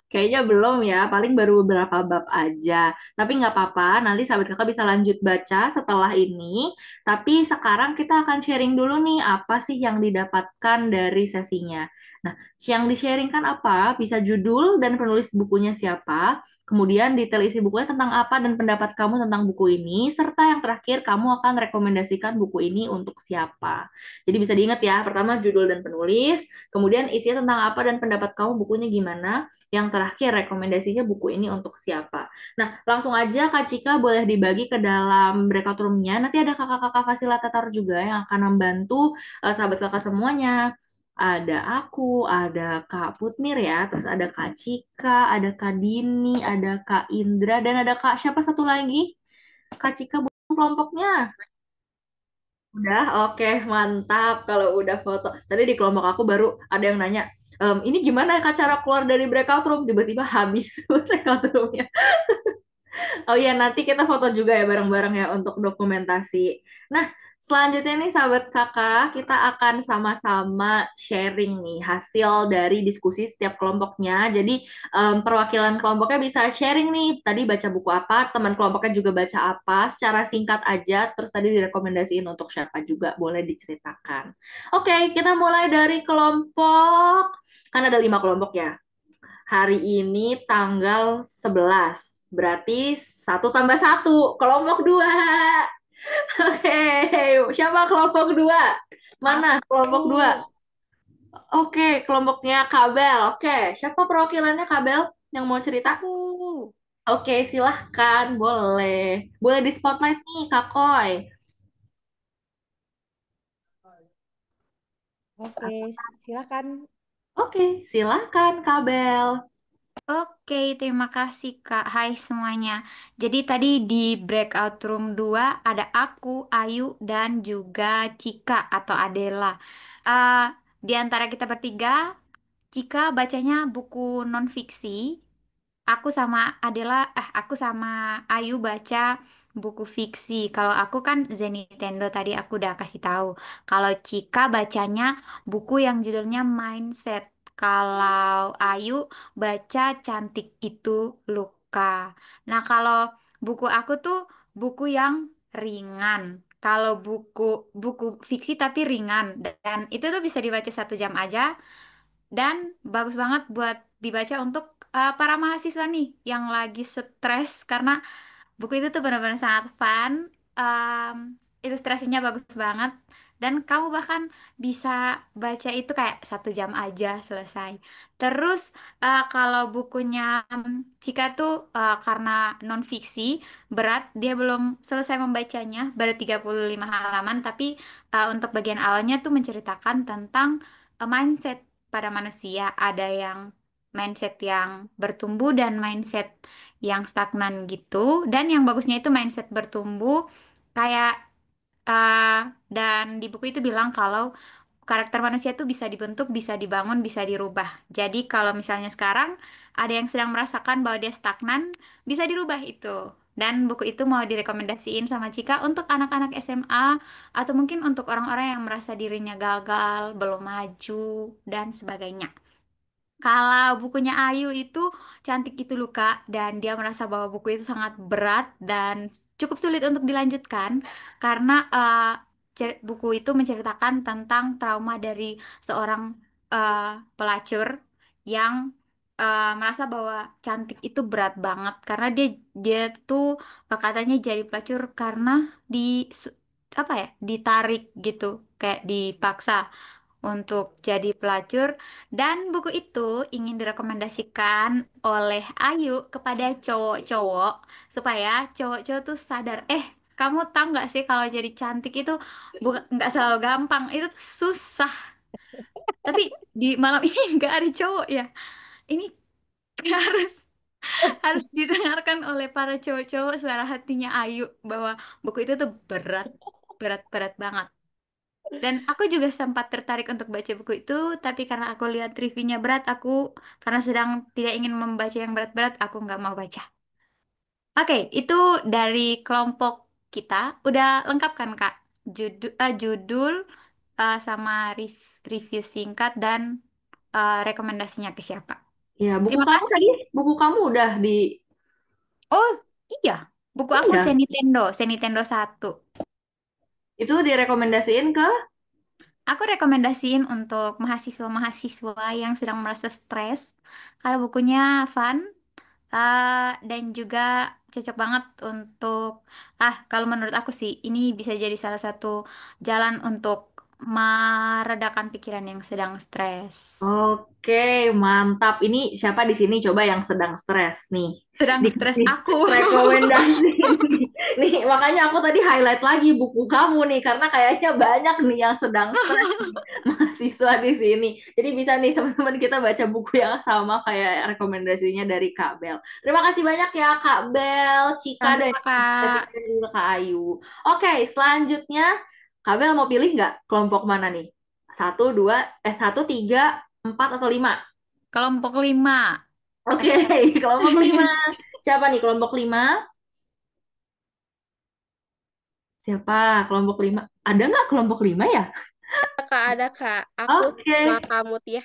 Kayaknya belum ya, paling baru beberapa bab aja. Tapi nggak apa-apa, nanti sahabat kakak bisa lanjut baca setelah ini. Tapi sekarang kita akan sharing dulu nih, apa sih yang didapatkan dari sesinya. Nah, yang di-sharingkan apa? Bisa judul dan penulis bukunya siapa, kemudian detail isi bukunya tentang apa dan pendapat kamu tentang buku ini, serta yang terakhir kamu akan rekomendasikan buku ini untuk siapa. Jadi bisa diingat ya, pertama judul dan penulis, kemudian isinya tentang apa dan pendapat kamu bukunya gimana, yang terakhir, rekomendasinya buku ini untuk siapa. Nah, langsung aja Kak Cika boleh dibagi ke dalam breakout room-nya. Nanti ada kakak-kakak fasilitator juga yang akan membantu sahabat kakak semuanya. Ada aku, ada Kak Putmir ya, terus ada Kak Cika, ada Kak Dini, ada Kak Indra, dan ada Kak siapa satu lagi? Kak Cika bukan kelompoknya. Udah, oke, mantap. Kalau udah foto. Tadi di kelompok aku baru ada yang nanya, ini gimana ya Kak cara keluar dari breakout room? Tiba-tiba habis breakout roomnya. Oh iya, nanti kita foto juga ya bareng-bareng ya untuk dokumentasi. Nah, selanjutnya nih sahabat kakak, kita akan sama-sama sharing nih hasil dari diskusi setiap kelompoknya. Jadi perwakilan kelompoknya bisa sharing nih, tadi baca buku apa, teman kelompoknya juga baca apa, secara singkat aja, terus tadi direkomendasiin untuk siapa juga, boleh diceritakan. Oke, kita mulai dari kelompok, kan ada 5 kelompok ya. Hari ini tanggal 11. Berarti 1 tambah 1. Kelompok 2. Oke. Siapa kelompok 2? Mana kelompok 2? Aku. Oke, kelompoknya Kabel. Oke, siapa perwakilannya Kabel yang mau cerita? Aku. Oke, silahkan. Boleh. Boleh di spotlight nih, Kak Koy. Oke, silakan. Oke, silahkan Kabel. Oke, terima kasih Kak. Hai semuanya. Jadi tadi di breakout room 2 ada aku, Ayu, dan juga Cika atau Adela. Eh, di antara kita bertiga, Cika bacanya buku non-fiksi. Aku sama Ayu baca buku fiksi. Kalau aku kan Zenitendo tadi aku udah kasih tahu. Kalau Cika bacanya buku yang judulnya Mindset. Kalau Ayu baca Cantik Itu Luka. Nah, kalau buku aku tuh buku yang ringan. Kalau buku buku fiksi tapi ringan dan itu tuh bisa dibaca 1 jam aja dan bagus banget buat dibaca untuk para mahasiswa nih yang lagi stres karena buku itu tuh benar-benar sangat fun, em, ilustrasinya bagus banget, dan kamu bahkan bisa baca itu kayak 1 jam aja selesai. Terus kalau bukunya Cika tuh karena non fiksi berat, dia belum selesai membacanya, baru 35 halaman, tapi untuk bagian awalnya tuh menceritakan tentang mindset pada manusia. Ada yang mindset yang bertumbuh dan mindset yang stagnan gitu. Dan yang bagusnya itu mindset bertumbuh kayak uh, dan di buku itu bilang kalau karakter manusia itu bisa dibentuk, bisa dibangun, bisa dirubah. Jadi kalau misalnya sekarang ada yang sedang merasakan bahwa dia stagnan, bisa dirubah itu. Dan buku itu mau direkomendasiin sama Cika untuk anak-anak SMA atau mungkin untuk orang-orang yang merasa dirinya gagal, belum maju, dan sebagainya. Kalau bukunya Ayu itu Cantik Itu Luka dan dia merasa bahwa buku itu sangat berat dan cukup sulit untuk dilanjutkan karena buku itu menceritakan tentang trauma dari seorang eh, pelacur yang merasa bahwa cantik itu berat banget karena dia dia tuh katanya jadi pelacur karena di apa ya ditarik gitu kayak dipaksa untuk jadi pelacur, dan buku itu ingin direkomendasikan oleh Ayu kepada cowok-cowok supaya cowok-cowok tuh sadar, kamu tahu nggak sih kalau jadi cantik itu bukan nggak selalu gampang, itu tuh susah. Tapi di malam ini nggak ada cowok ya. Ini harus harus didengarkan oleh para cowok-cowok suara hatinya Ayu bahwa buku itu tuh berat, berat, berat banget. Dan aku juga sempat tertarik untuk baca buku itu, tapi karena aku lihat reviewnya berat, aku karena sedang tidak ingin membaca yang berat-berat, aku nggak mau baca. Oke, itu dari kelompok kita udah lengkap kan, Kak? Judul sama review singkat dan rekomendasinya ke siapa. Ya, buku Terima kamu kasih. tadi, buku kamu udah di... Oh, iya. Buku Oh aku iya, Senitendo 1. itu direkomendasiin ke... Aku rekomendasiin untuk mahasiswa-mahasiswa yang sedang merasa stres karena bukunya fun dan juga cocok banget untuk kalau menurut aku sih ini bisa jadi salah satu jalan untuk meredakan pikiran yang sedang stres. Oke, mantap. Ini siapa di sini coba yang sedang stres nih? Sedang stres Dikasih aku. rekomendasi nih. Nih, makanya aku tadi highlight lagi buku kamu nih, karena kayaknya banyak nih yang sedang stres nih, mahasiswa di sini. Jadi bisa nih teman-teman kita baca buku yang sama kayak rekomendasinya dari Kak Bel. Terima kasih banyak ya Kak Bel, Cika, dan Sama-sama, Kak. juga Kak Ayu. Oke, selanjutnya Kak Bel mau pilih nggak kelompok mana nih? Satu, tiga, empat atau lima? Kelompok 5. Oke, Terserah. kelompok lima. Siapa nih kelompok lima? Siapa kelompok lima? Ada nggak kelompok lima ya? Kak, ada Kak. Aku Oke, sama kamu ya.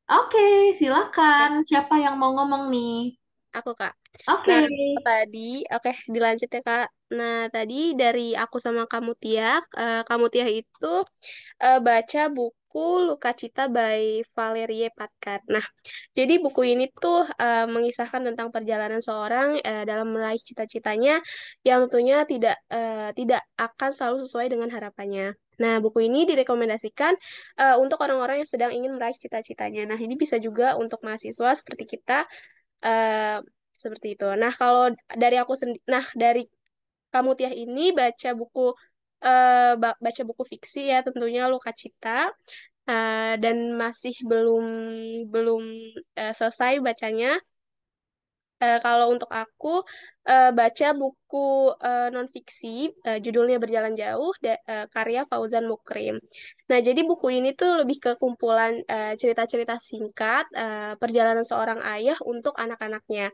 oke, silakan. Siapa yang mau ngomong nih? Aku Kak. Oke, Nah, tadi, oke, dilanjut ya Kak. Nah, tadi dari aku sama kamu Tiak, kamu Tiak itu baca buku Luka Cita by Valerie Patkan. Nah, jadi buku ini tuh mengisahkan tentang perjalanan seorang dalam meraih cita-citanya yang tentunya tidak akan selalu sesuai dengan harapannya. Nah, buku ini direkomendasikan untuk orang-orang yang sedang ingin meraih cita-citanya. Nah, ini bisa juga untuk mahasiswa seperti kita eh, seperti itu. Nah, kalau dari aku sendiri, nah dari kamu Tiah ini baca buku fiksi ya tentunya Luka Cita dan masih belum belum selesai bacanya. Kalau untuk aku baca buku non fiksi judulnya Berjalan Jauh karya Fauzan Mukrim. Nah, jadi buku ini tuh lebih ke kumpulan cerita-cerita singkat perjalanan seorang ayah untuk anak-anaknya.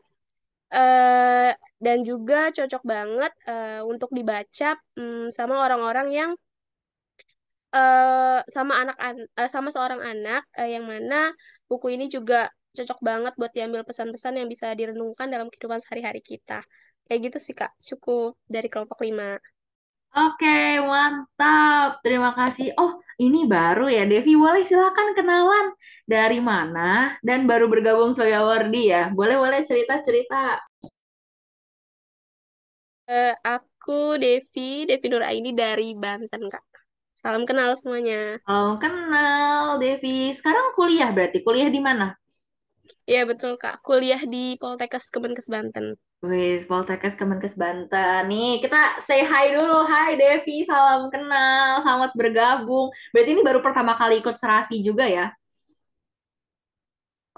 eh dan juga cocok banget untuk dibaca sama orang-orang yang sama seorang anak yang mana buku ini juga cocok banget buat diambil pesan-pesan yang bisa direnungkan dalam kehidupan sehari-hari kita. Kayak gitu sih Kak, cukup dari kelompok 5. oke, mantap. Terima kasih. Oh, ini baru ya, Devi. Boleh silakan kenalan dari mana dan baru bergabung Soyawardi ya. Boleh-boleh cerita-cerita. Aku Devi Nuraini dari Banten Kak. Salam kenal semuanya. Salam kenal, Devi. Sekarang kuliah berarti. Kuliah di mana? Ya betul Kak, kuliah di Poltekkes Kemenkes Banten. Wih, Poltekkes Kemenkes Banten. Nih, kita say hi dulu. Hai Devi, salam kenal. Selamat bergabung. Berarti ini baru pertama kali ikut serasi juga ya?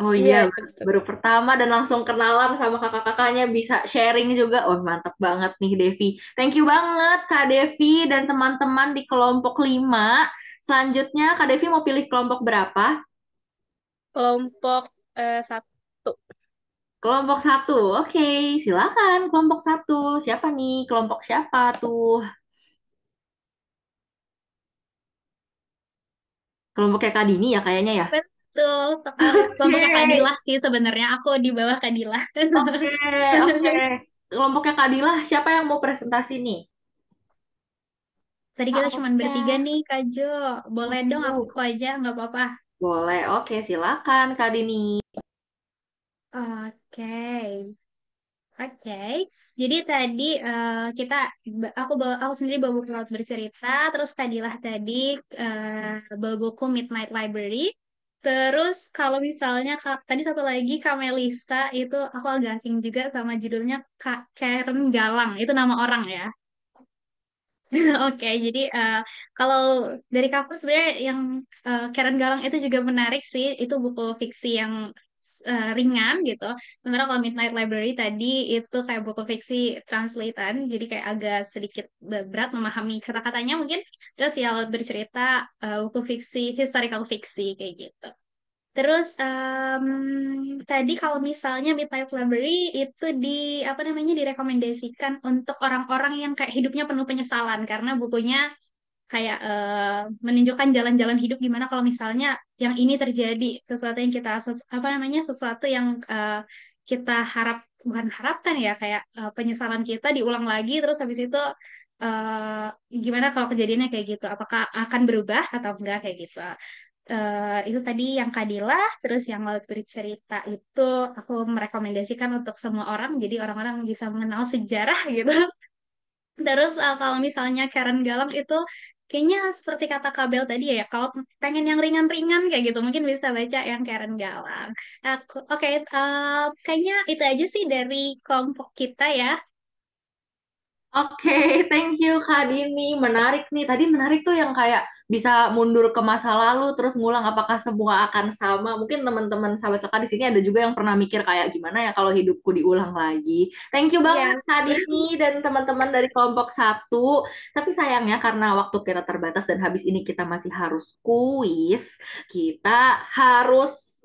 Oh iya, Iya, betul. baru pertama dan langsung kenalan sama kakak-kakaknya, bisa sharing juga. Oh, mantap banget nih Devi. Thank you banget Kak Devi dan teman-teman di kelompok 5. Selanjutnya, Kak Devi mau pilih kelompok berapa? Kelompok 1. Kelompok satu. Oke, silakan kelompok satu. Siapa nih? Kelompok siapa tuh? Kelompoknya Kak Dini ya kayaknya ya? Betul sekali. Kelompoknya Kak Oke, Dilah sih sebenarnya. Aku di bawah Kak Dilah. oke, oke. Kelompoknya Kak Dila, siapa yang mau presentasi nih? Tadi kita cuma Oke. bertiga nih, Kak Jo. Boleh dong aku Waduh. aja, nggak apa-apa. Boleh, oke, silakan Kak Dini. Oke. Oke, jadi tadi aku sendiri bawa buku Laut Bercerita, terus Kadilah tadi bawa buku Midnight Library, terus kalau misalnya tadi satu lagi Kak Melisa itu aku agak asing juga sama judulnya Kak Karen Galang, itu nama orang ya. Oke, jadi kalau dari kampus sebenarnya yang Karen Galang itu juga menarik sih. Itu buku fiksi yang ringan gitu. Sementara kalau Midnight Library tadi itu kayak buku fiksi translatean, jadi kayak agak sedikit berat memahami kata-katanya mungkin. Terus ya Laut Bercerita buku fiksi historical fiksi kayak gitu. Terus tadi kalau misalnya Midnight Library itu apa namanya direkomendasikan untuk orang-orang yang kayak hidupnya penuh penyesalan karena bukunya kayak menunjukkan jalan-jalan hidup gimana kalau misalnya yang ini terjadi sesuatu yang apa namanya sesuatu yang kita bukan harapkan ya kayak penyesalan kita diulang lagi terus habis itu eh, gimana kalau kejadiannya kayak gitu apakah akan berubah atau enggak kayak gitu. Itu tadi yang Kadilah, terus yang laut bercerita itu aku merekomendasikan untuk semua orang, jadi orang-orang bisa mengenal sejarah gitu. Terus kalau misalnya Karen Galang itu kayaknya seperti kata Kabel tadi ya, kalau pengen yang ringan-ringan kayak gitu mungkin bisa baca yang Karen Galang. Oke, kayaknya itu aja sih dari kelompok kita ya. Oke, thank you Kak Dini. Menarik nih. Tadi menarik tuh yang kayak bisa mundur ke masa lalu terus ngulang apakah semua akan sama. Mungkin teman-teman sahabat kakak di sini ada juga yang pernah mikir kayak gimana ya kalau hidupku diulang lagi. Thank you banget Yes. Kak Dini dan teman-teman dari kelompok satu. Tapi sayangnya karena waktu kita terbatas dan habis ini kita masih harus kuis, kita harus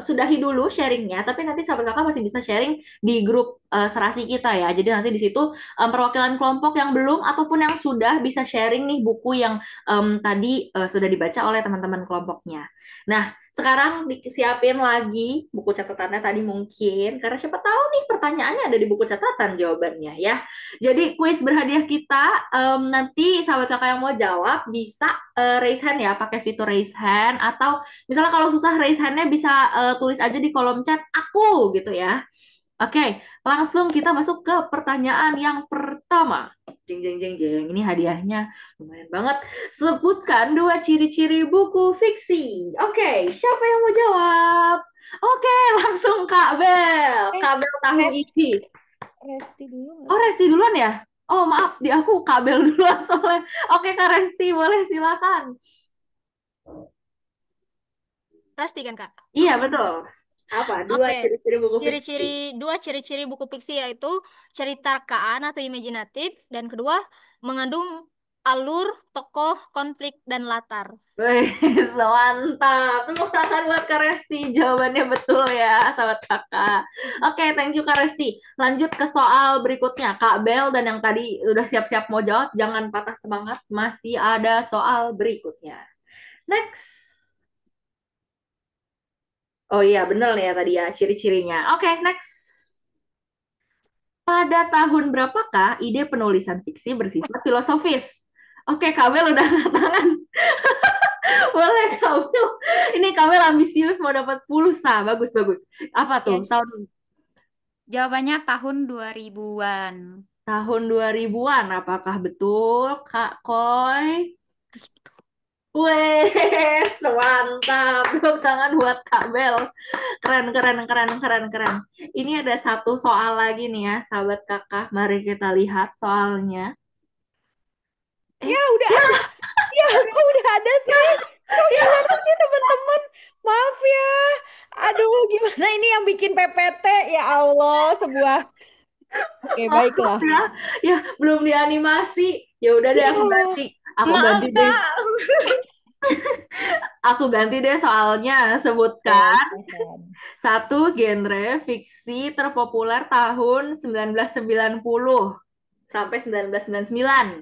sudahi dulu sharingnya. Tapi nanti sahabat kakak masih bisa sharing di grup serasi kita ya. Jadi nanti di situ perwakilan kelompok yang belum ataupun yang sudah bisa sharing nih buku yang tadi sudah dibaca oleh teman-teman kelompoknya. Nah, sekarang disiapin lagi buku catatannya tadi mungkin, karena siapa tahu nih pertanyaannya ada di buku catatan jawabannya ya. Jadi kuis berhadiah kita, nanti sahabat kakak yang mau jawab bisa raise hand ya, pakai fitur raise hand, atau misalnya kalau susah raise handnya bisa tulis aja di kolom chat aku gitu ya. Oke, langsung kita masuk ke pertanyaan yang pertama. Jeng jeng jeng jeng. Ini hadiahnya lumayan banget. Sebutkan dua ciri-ciri buku fiksi. Oke, siapa yang mau jawab? Oke, langsung Kak Bel. Kak Bel tahu ini. Resti dulu nggak? Oh, Resti duluan ya? Oh, maaf, di aku Kak Bel duluan soalnya. Oke, Kak Resti, boleh silakan. Pasti kan, Kak? Iya, betul. Apa? Dua Oke, ciri-ciri buku fiksi. dua ciri-ciri buku fiksi yaitu cerita rekaan atau imajinatif dan kedua mengandung alur, tokoh, konflik dan latar. Wih, mantap. Tepuk tangan buat Kak Resti. Jawabannya betul ya, sahabat kakak. Oke, thank you Kak Resti. Lanjut ke soal berikutnya. Kak Bel dan yang tadi udah siap-siap mau jawab, jangan patah semangat. Masih ada soal berikutnya. Next. Oh iya, bener nih ya tadi ya, ciri-cirinya. Oke, next. Pada tahun berapakah ide penulisan fiksi bersifat filosofis? Oke, Kak Bel udah angkat tangan. Boleh Kamil. Ini Kamil ambisius mau dapat pulsa. Bagus, bagus. Apa tuh? Yes. Tahun Jawabannya tahun 2000-an. tahun 2000-an. Apakah betul, Kak Koy? Wes, mantap. Tepuk tangan buat Kak Bel. Keren, keren, keren, keren, keren. Ini ada satu soal lagi nih ya, sahabat kakak. Mari kita lihat soalnya. Ya udah ada. Ya kok udah ada sih? Kok gimana sih teman-teman? Maaf ya. Aduh, gimana ini yang bikin PPT? Ya Allah, sebuah. Oke, baiklah. Ya, ya belum dianimasi. Ya udah deh, aku Ya. ganti. Aku Maaf, ganti deh. Kak. Aku ganti deh soalnya. Sebutkan satu genre fiksi terpopuler tahun 1990 sampai 1999.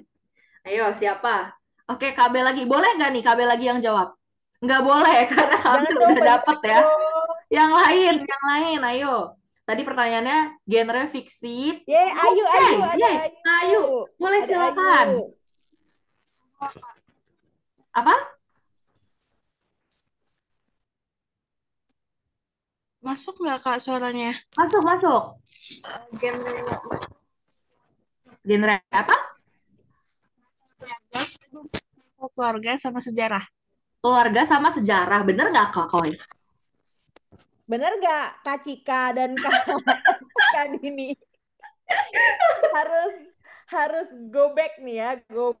Ayo, siapa? Oke, KB lagi. Boleh nggak nih KB lagi yang jawab? Nggak boleh, karena KB Jangan udah dong, dapet ya. dong. Yang lain, ayo. Tadi pertanyaannya genre fiksi. Yeay, Ayu, Oke, Ayu, ada yeay. Ayu. Ayo, boleh Ada silakan. Ayu. Apa? Masuk nggak Kak suaranya? Masuk, masuk. Genrenya Genre apa? keluarga sama sejarah. Keluarga sama sejarah. Bener nggak, Kak Koy? Bener gak Kak Cika dan Kak Dini? Harus go back nih ya, go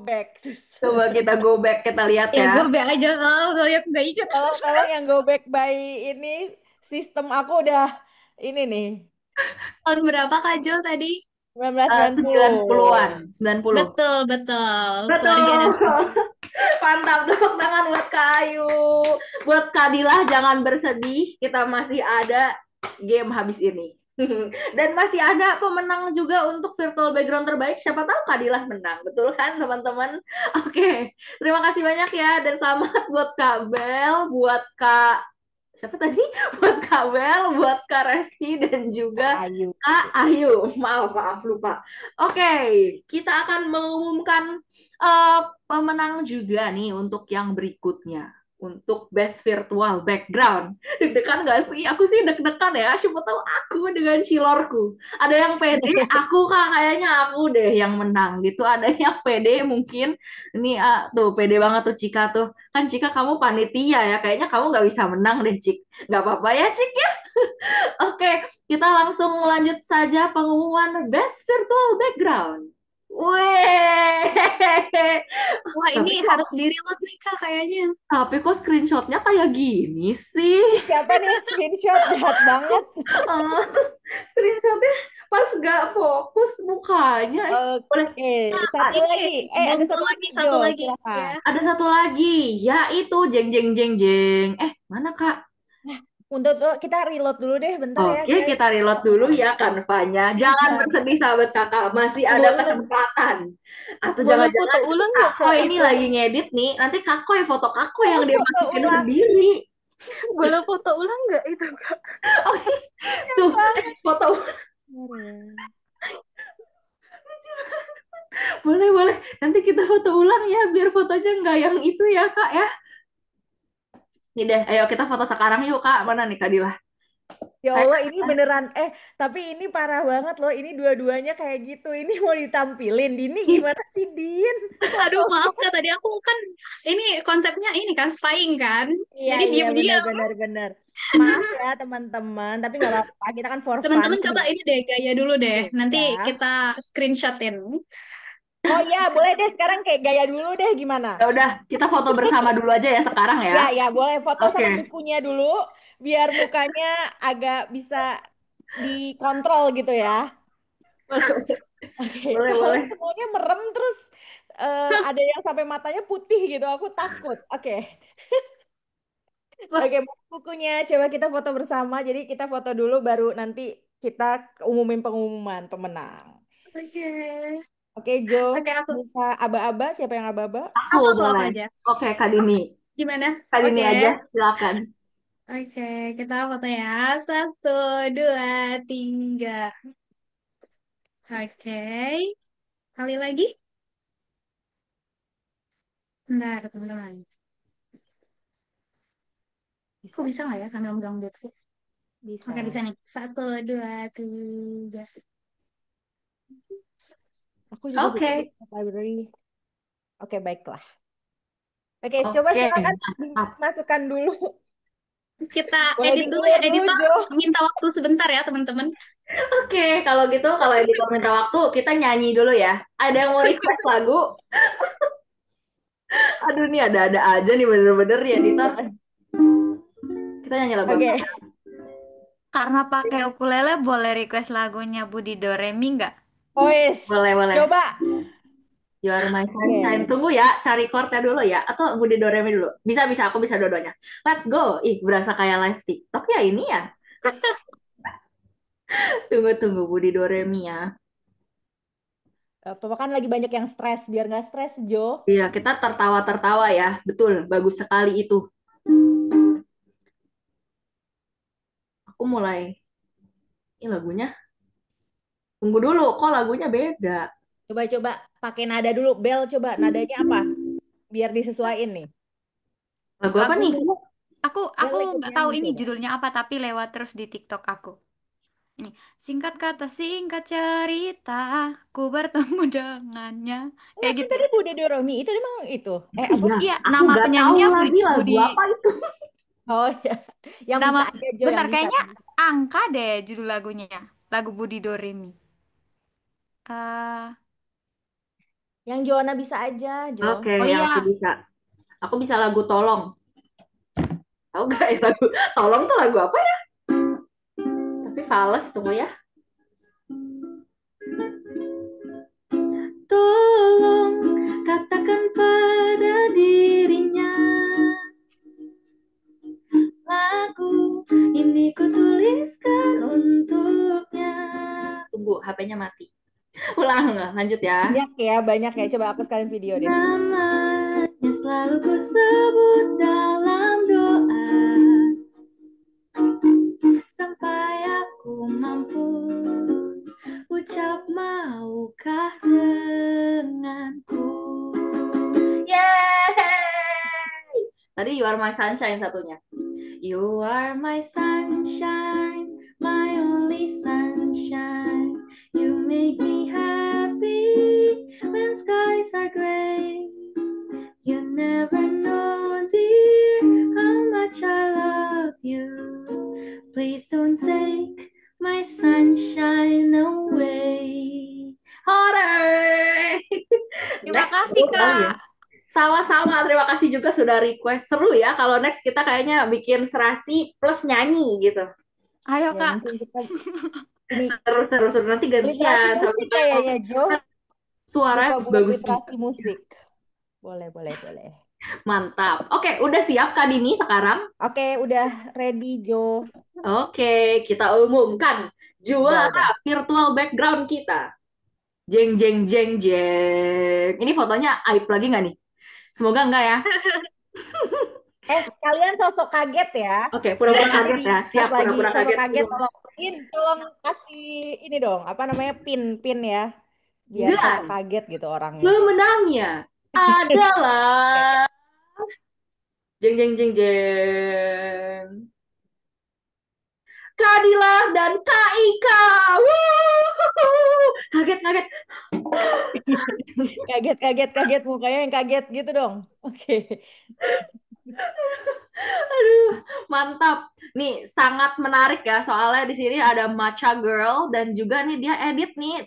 back. Coba kita go back, kita lihat Ya, ya. gue be aja kalau soalnya aku gak ikut. Tolong yang go back by ini sistem aku udah ini nih. Tahun berapa Kak Jo tadi? 1990. 90-an, 90. Betul, betul. Betul. Keluarga dan Mantap, tepuk tangan buat Kak Ayu. Buat Kak Dilah, jangan bersedih. Kita masih ada game habis ini. Dan masih ada pemenang juga untuk virtual background terbaik. Siapa tahu Kak Dilah menang. Betul kan, teman-teman? Oke, terima kasih banyak ya. Dan selamat buat Kak Bel, buat Kak siapa tadi? Buat Kak Bel, buat Kak Resti, dan juga Ayu. Kak Ayu. Maaf, lupa. Oke, kita akan mengumumkan pemenang juga nih untuk yang berikutnya. Untuk Best Virtual Background. Deg-degan gak sih? Aku sih deg-degan ya. Siapa tahu aku dengan cilorku. Ada yang pede, aku Kak, kayaknya aku deh yang menang gitu. Ada yang pede mungkin. Ini tuh pede banget tuh Cika tuh. Kan Cika kamu panitia ya, kayaknya kamu nggak bisa menang deh Cik. Nggak apa-apa ya Cik ya. Oke, kita langsung lanjut saja pengumuman Best Virtual Background. Weh, Wah, tapi ini kok, harus di-reload nih, Kak, kayaknya. tapi kok screenshotnya kayak gini sih? Siapa nih screenshot jahat banget? Eh, Screenshotnya pas nggak fokus mukanya. Boleh, Oke, Kak, satu ini lagi. belum Ada satu keluar lagi nih, satu Jo, lagi ya. silakan. ada satu lagi, yaitu jeng jeng jeng jeng. Mana Kak? Untuk kita reload dulu deh, bentar ya Oke, guys. kita reload dulu ya Canva-nya. Jangan Iya. bersedih sahabat kakak, masih ada Boleh, kesempatan. Atau boleh jangan-jangan foto ulang nggak, Kak Kak? Koy ini lagi ngedit nih, nanti Kak Koy foto Kak Koy yang dia Foto masukin ulang. sendiri. Boleh foto ulang nggak itu, Kak? Oke, tuh foto. Boleh. Nanti kita foto ulang ya, biar fotonya nggak yang itu ya Kak ya. Nih deh, ayo kita foto sekarang yuk Kak. Mana nih Kak Dila? Ya Allah, ini beneran. Tapi ini parah banget loh. Ini dua-duanya kayak gitu. Ini mau ditampilin. Dini gimana sih, Din? Aduh, maaf Kak, tadi aku kan ini konsepnya ini kan spying kan. Iya, Jadi iya, diam-diam. benar. Maaf ya, teman-teman. Tapi nggak apa-apa. Kita kan for fun. Teman-teman coba ini deh gaya dulu deh. Nanti Ya. kita screenshotin. Oh iya, boleh deh. Sekarang kayak gaya dulu deh. Gimana? Ya udah, kita foto bersama dulu aja ya sekarang ya. Ya, boleh foto Oke. sama bukunya dulu. Biar mukanya agak bisa dikontrol gitu ya. Oke, Boleh. soalnya semuanya merem terus ada yang sampai matanya putih gitu. Aku takut. Oke. Oke, bukunya coba kita foto bersama. Jadi kita foto dulu baru nanti kita umumin pengumuman pemenang. Oke. Oke, Jo, Oke, aku bisa aba-aba? Siapa yang aba-aba? Aku aku boleh. aja. Oke, Kak Dini. Gimana? Kak Dini Oke. aja, silakan. Oke, kita foto ya. 1, 2, 3. Oke. Kali lagi. Bentar, teman-teman. Bisa, Kok bisa nggak ya sambil megang duitku? bisa. Oke, bisa nih. 1, 2, 3. Aku juga suka Oke. di library. Oke, baiklah. Oke, coba Oke. silakan dimasukkan dulu. Kita Boleh edit dulu ya, di-clear dulu, editor. Jo. Minta waktu sebentar ya, teman-teman. Oke, kalau gitu, kalau editor minta waktu, kita nyanyi dulu ya. Ada yang mau request lagu? Aduh, nih ada-ada aja nih bener-bener ya, editor. Kita nyanyi lagu Oke. apa? Karena pakai ukulele boleh request lagunya Budi Doremi nggak? Oh, yes. Boleh. Coba. You are my sunshine. Oke. Tunggu ya, cari chordnya dulu ya. Atau Budi Doremi dulu. Bisa, aku bisa dua-duanya. Let's go. Ih, berasa kayak live TikTok ya ini ya. Tunggu Budi Doremi ya. Papa kan lagi banyak yang stres. Biar nggak stres, Jo. Iya, kita tertawa-tertawa ya. Betul, bagus sekali itu. Aku mulai. Ini lagunya. Tunggu dulu, kok lagunya beda. Coba pakai nada dulu. Bel, coba nadanya apa? Biar disesuaiin nih. Lagu apa Lagu nih? aku Bel ikut nggak tahu nyanyi ini coba. judulnya apa tapi lewat terus di TikTok aku. Ini singkat kata singkat cerita, ku bertemu dengannya. Enggak, Kayak kan gitu. tadi Bude Doromi. Itu emang itu. Apa? Iya, Iya, aku nama nggak tahu penyanyinya lagi lagu Budi. apa itu. Oh ya. Yang Nama bisa aja, Jo. bentar Yang bisa. kayaknya Angka deh judul lagunya. Lagu Budi Doremi. eh Yang Joanna bisa aja, Jo. Oke, oh yang iya, aku bisa. Aku bisa lagu Tolong. Tahu nggak ya lagu Tolong tuh lagu apa ya? Tapi fals, tunggu ya. Tolong katakan pada dia ini ku tuliskan untuknya. Tunggu, HP-nya mati. Ulang, lanjut ya. Banyak ya. Coba aku sekalian video deh. Namanya selalu ku sebut dalam doa, sampai aku mampu ucap maukah denganku. Yeay! Tadi You Are My Sunshine satunya. You are my sunshine, my only sunshine. You make me happy when skies are gray. You never know, dear, how much I love you. Please don't take my sunshine away. Hore! Terima Next, kasih, seru kali ya. Kak. Sama-sama, terima kasih juga sudah request. Seru ya kalau next kita kayaknya bikin serasi plus nyanyi gitu. Ayo, Ya Kak. mungkin kita ini Seru nanti literasi gantian. musik kayaknya, Jo. Suaranya Buka buat bagus. literasi musik. Boleh. Mantap. Oke, udah siap Kak Dini sekarang? Oke, udah ready, Jo. Oke, kita umumkan juara virtual background kita. Jeng jeng jeng jeng. Ini fotonya aib lagi nggak nih? Semoga enggak ya. Kalian sosok kaget ya. Oke, pura-pura kaget ya. Siap, Pas lagi pura-pura sosok kaget. tolong kasih ini dong, apa namanya, pin ya. Biar Dan sosok kaget gitu orangnya. pemenangnya adalah jeng jeng jeng jeng. Kak Dila dan Kak Ika. Wuh, kaget. Kaget mukanya yang kaget gitu dong. Oke. Aduh, mantap. Nih, sangat menarik ya. Soalnya di sini ada Matcha Girl dan juga nih dia edit nih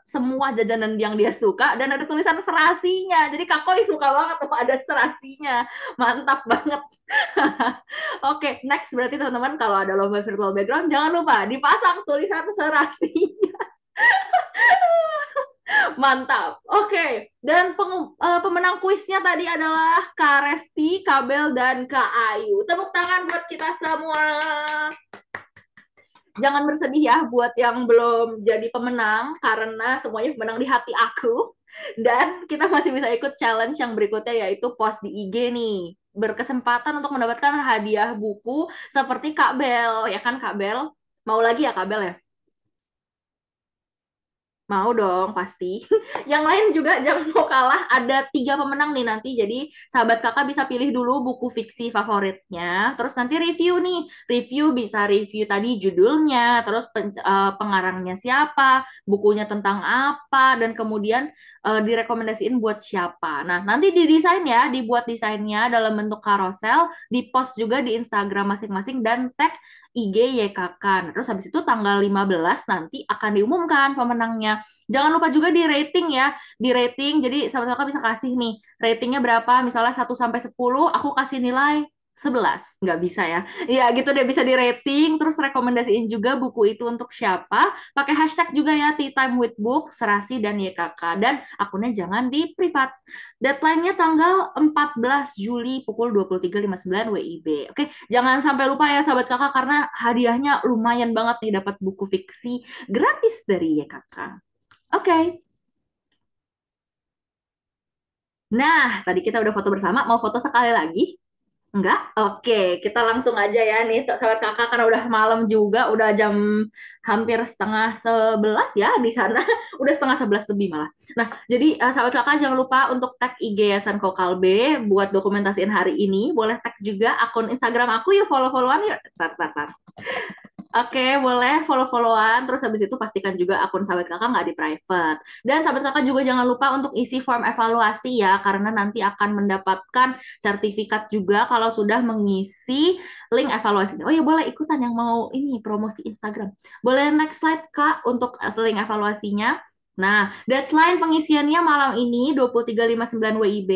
semua jajanan yang dia suka dan ada tulisan serasinya. Jadi Kak Koi suka banget tuh ada serasinya. Mantap banget. Oke, next berarti teman-teman kalau ada lomba virtual background jangan lupa dipasang tulisan serasinya. Mantap. Oke. Dan pemenang kuisnya tadi adalah Kak Resti, Kak Bel, dan Kak Ayu. Tepuk tangan buat kita semua. Jangan bersedih ya buat yang belum jadi pemenang, karena semuanya pemenang di hati aku. Dan kita masih bisa ikut challenge yang berikutnya, yaitu post di IG nih. Berkesempatan untuk mendapatkan hadiah buku seperti Kak Bel. Ya kan Kak Bel? Mau lagi ya Kak Bel ya? Mau dong, pasti. Yang lain juga jangan mau kalah. Ada 3 pemenang nih nanti. Jadi sahabat kakak bisa pilih dulu buku fiksi favoritnya. Terus nanti review nih. Review bisa review tadi judulnya. Terus pengarangnya siapa. Bukunya tentang apa. Dan kemudian direkomendasiin buat siapa. Nah, nanti didesain ya. Dibuat desainnya dalam bentuk karosel. Di-post juga di Instagram masing-masing. Dan tag IG YKK. Nah, terus habis itu tanggal 15 nanti akan diumumkan pemenangnya. Jangan lupa juga di rating ya. Di rating, jadi sahabat kakak bisa kasih nih. Ratingnya berapa? Misalnya 1-10, aku kasih nilai 11. Nggak bisa ya. Ya gitu deh, bisa di rating. Terus rekomendasiin juga buku itu untuk siapa. Pakai hashtag juga ya, Tea Time with Book, Serasi, dan YKK. Dan akunnya jangan di privat. Deadline-nya tanggal 14 Juli pukul 23.59 WIB. Oke, jangan sampai lupa ya sahabat kakak karena hadiahnya lumayan banget nih dapat buku fiksi gratis dari YKK. Oke. Nah, tadi kita udah foto bersama, mau foto sekali lagi? Enggak? Oke, kita langsung aja ya nih sahabat kakak karena udah malam juga, udah jam hampir setengah 11 ya di sana, udah setengah 11 lebih malah. Nah, jadi sahabat kakak jangan lupa untuk tag IG Yayasan Kokalbe buat dokumentasiin hari ini, boleh tag juga akun Instagram aku yuk, follow-followan yuk. Tar. Oke, boleh follow-followan. Terus habis itu pastikan juga akun sahabat kakak nggak di private. Dan sahabat kakak juga jangan lupa untuk isi form evaluasi ya, karena nanti akan mendapatkan sertifikat juga kalau sudah mengisi link evaluasi. Oh ya, boleh ikutan yang mau ini promosi Instagram. Boleh next slide Kak untuk link evaluasinya. Nah, deadline pengisiannya malam ini 23.59 WIB.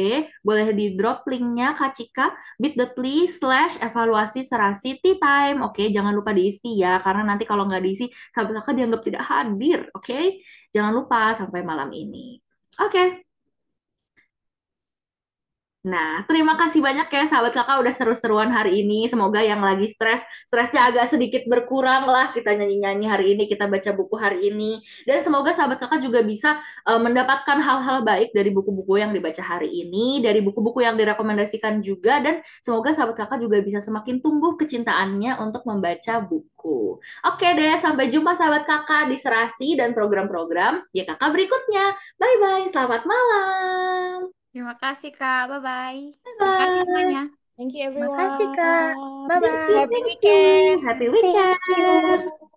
Boleh di drop linknya Kak Cika bit.ly/evaluasi serasi tea time. Oke, jangan lupa diisi ya, karena nanti kalau nggak diisi, sahabat kakak dianggap tidak hadir. Oke, jangan lupa sampai malam ini. Oke. Nah, terima kasih banyak ya sahabat kakak udah seru-seruan hari ini. Semoga yang lagi stresnya agak sedikit berkurang lah. Kita nyanyi-nyanyi hari ini, kita baca buku hari ini. Dan semoga sahabat kakak juga bisa mendapatkan hal-hal baik dari buku-buku yang dibaca hari ini, dari buku-buku yang direkomendasikan juga, dan semoga sahabat kakak juga bisa semakin tumbuh kecintaannya untuk membaca buku. Oke deh, sampai jumpa sahabat kakak di Serasi dan program-program ya kakak berikutnya. Bye-bye, selamat malam. Terima kasih, Kak. Bye-bye. Terima kasih Bye. semuanya. Thank you Makasih, Kak. everyone. Thank you, Bye-bye. Happy thank you. weekend. Happy Thank you. weekend.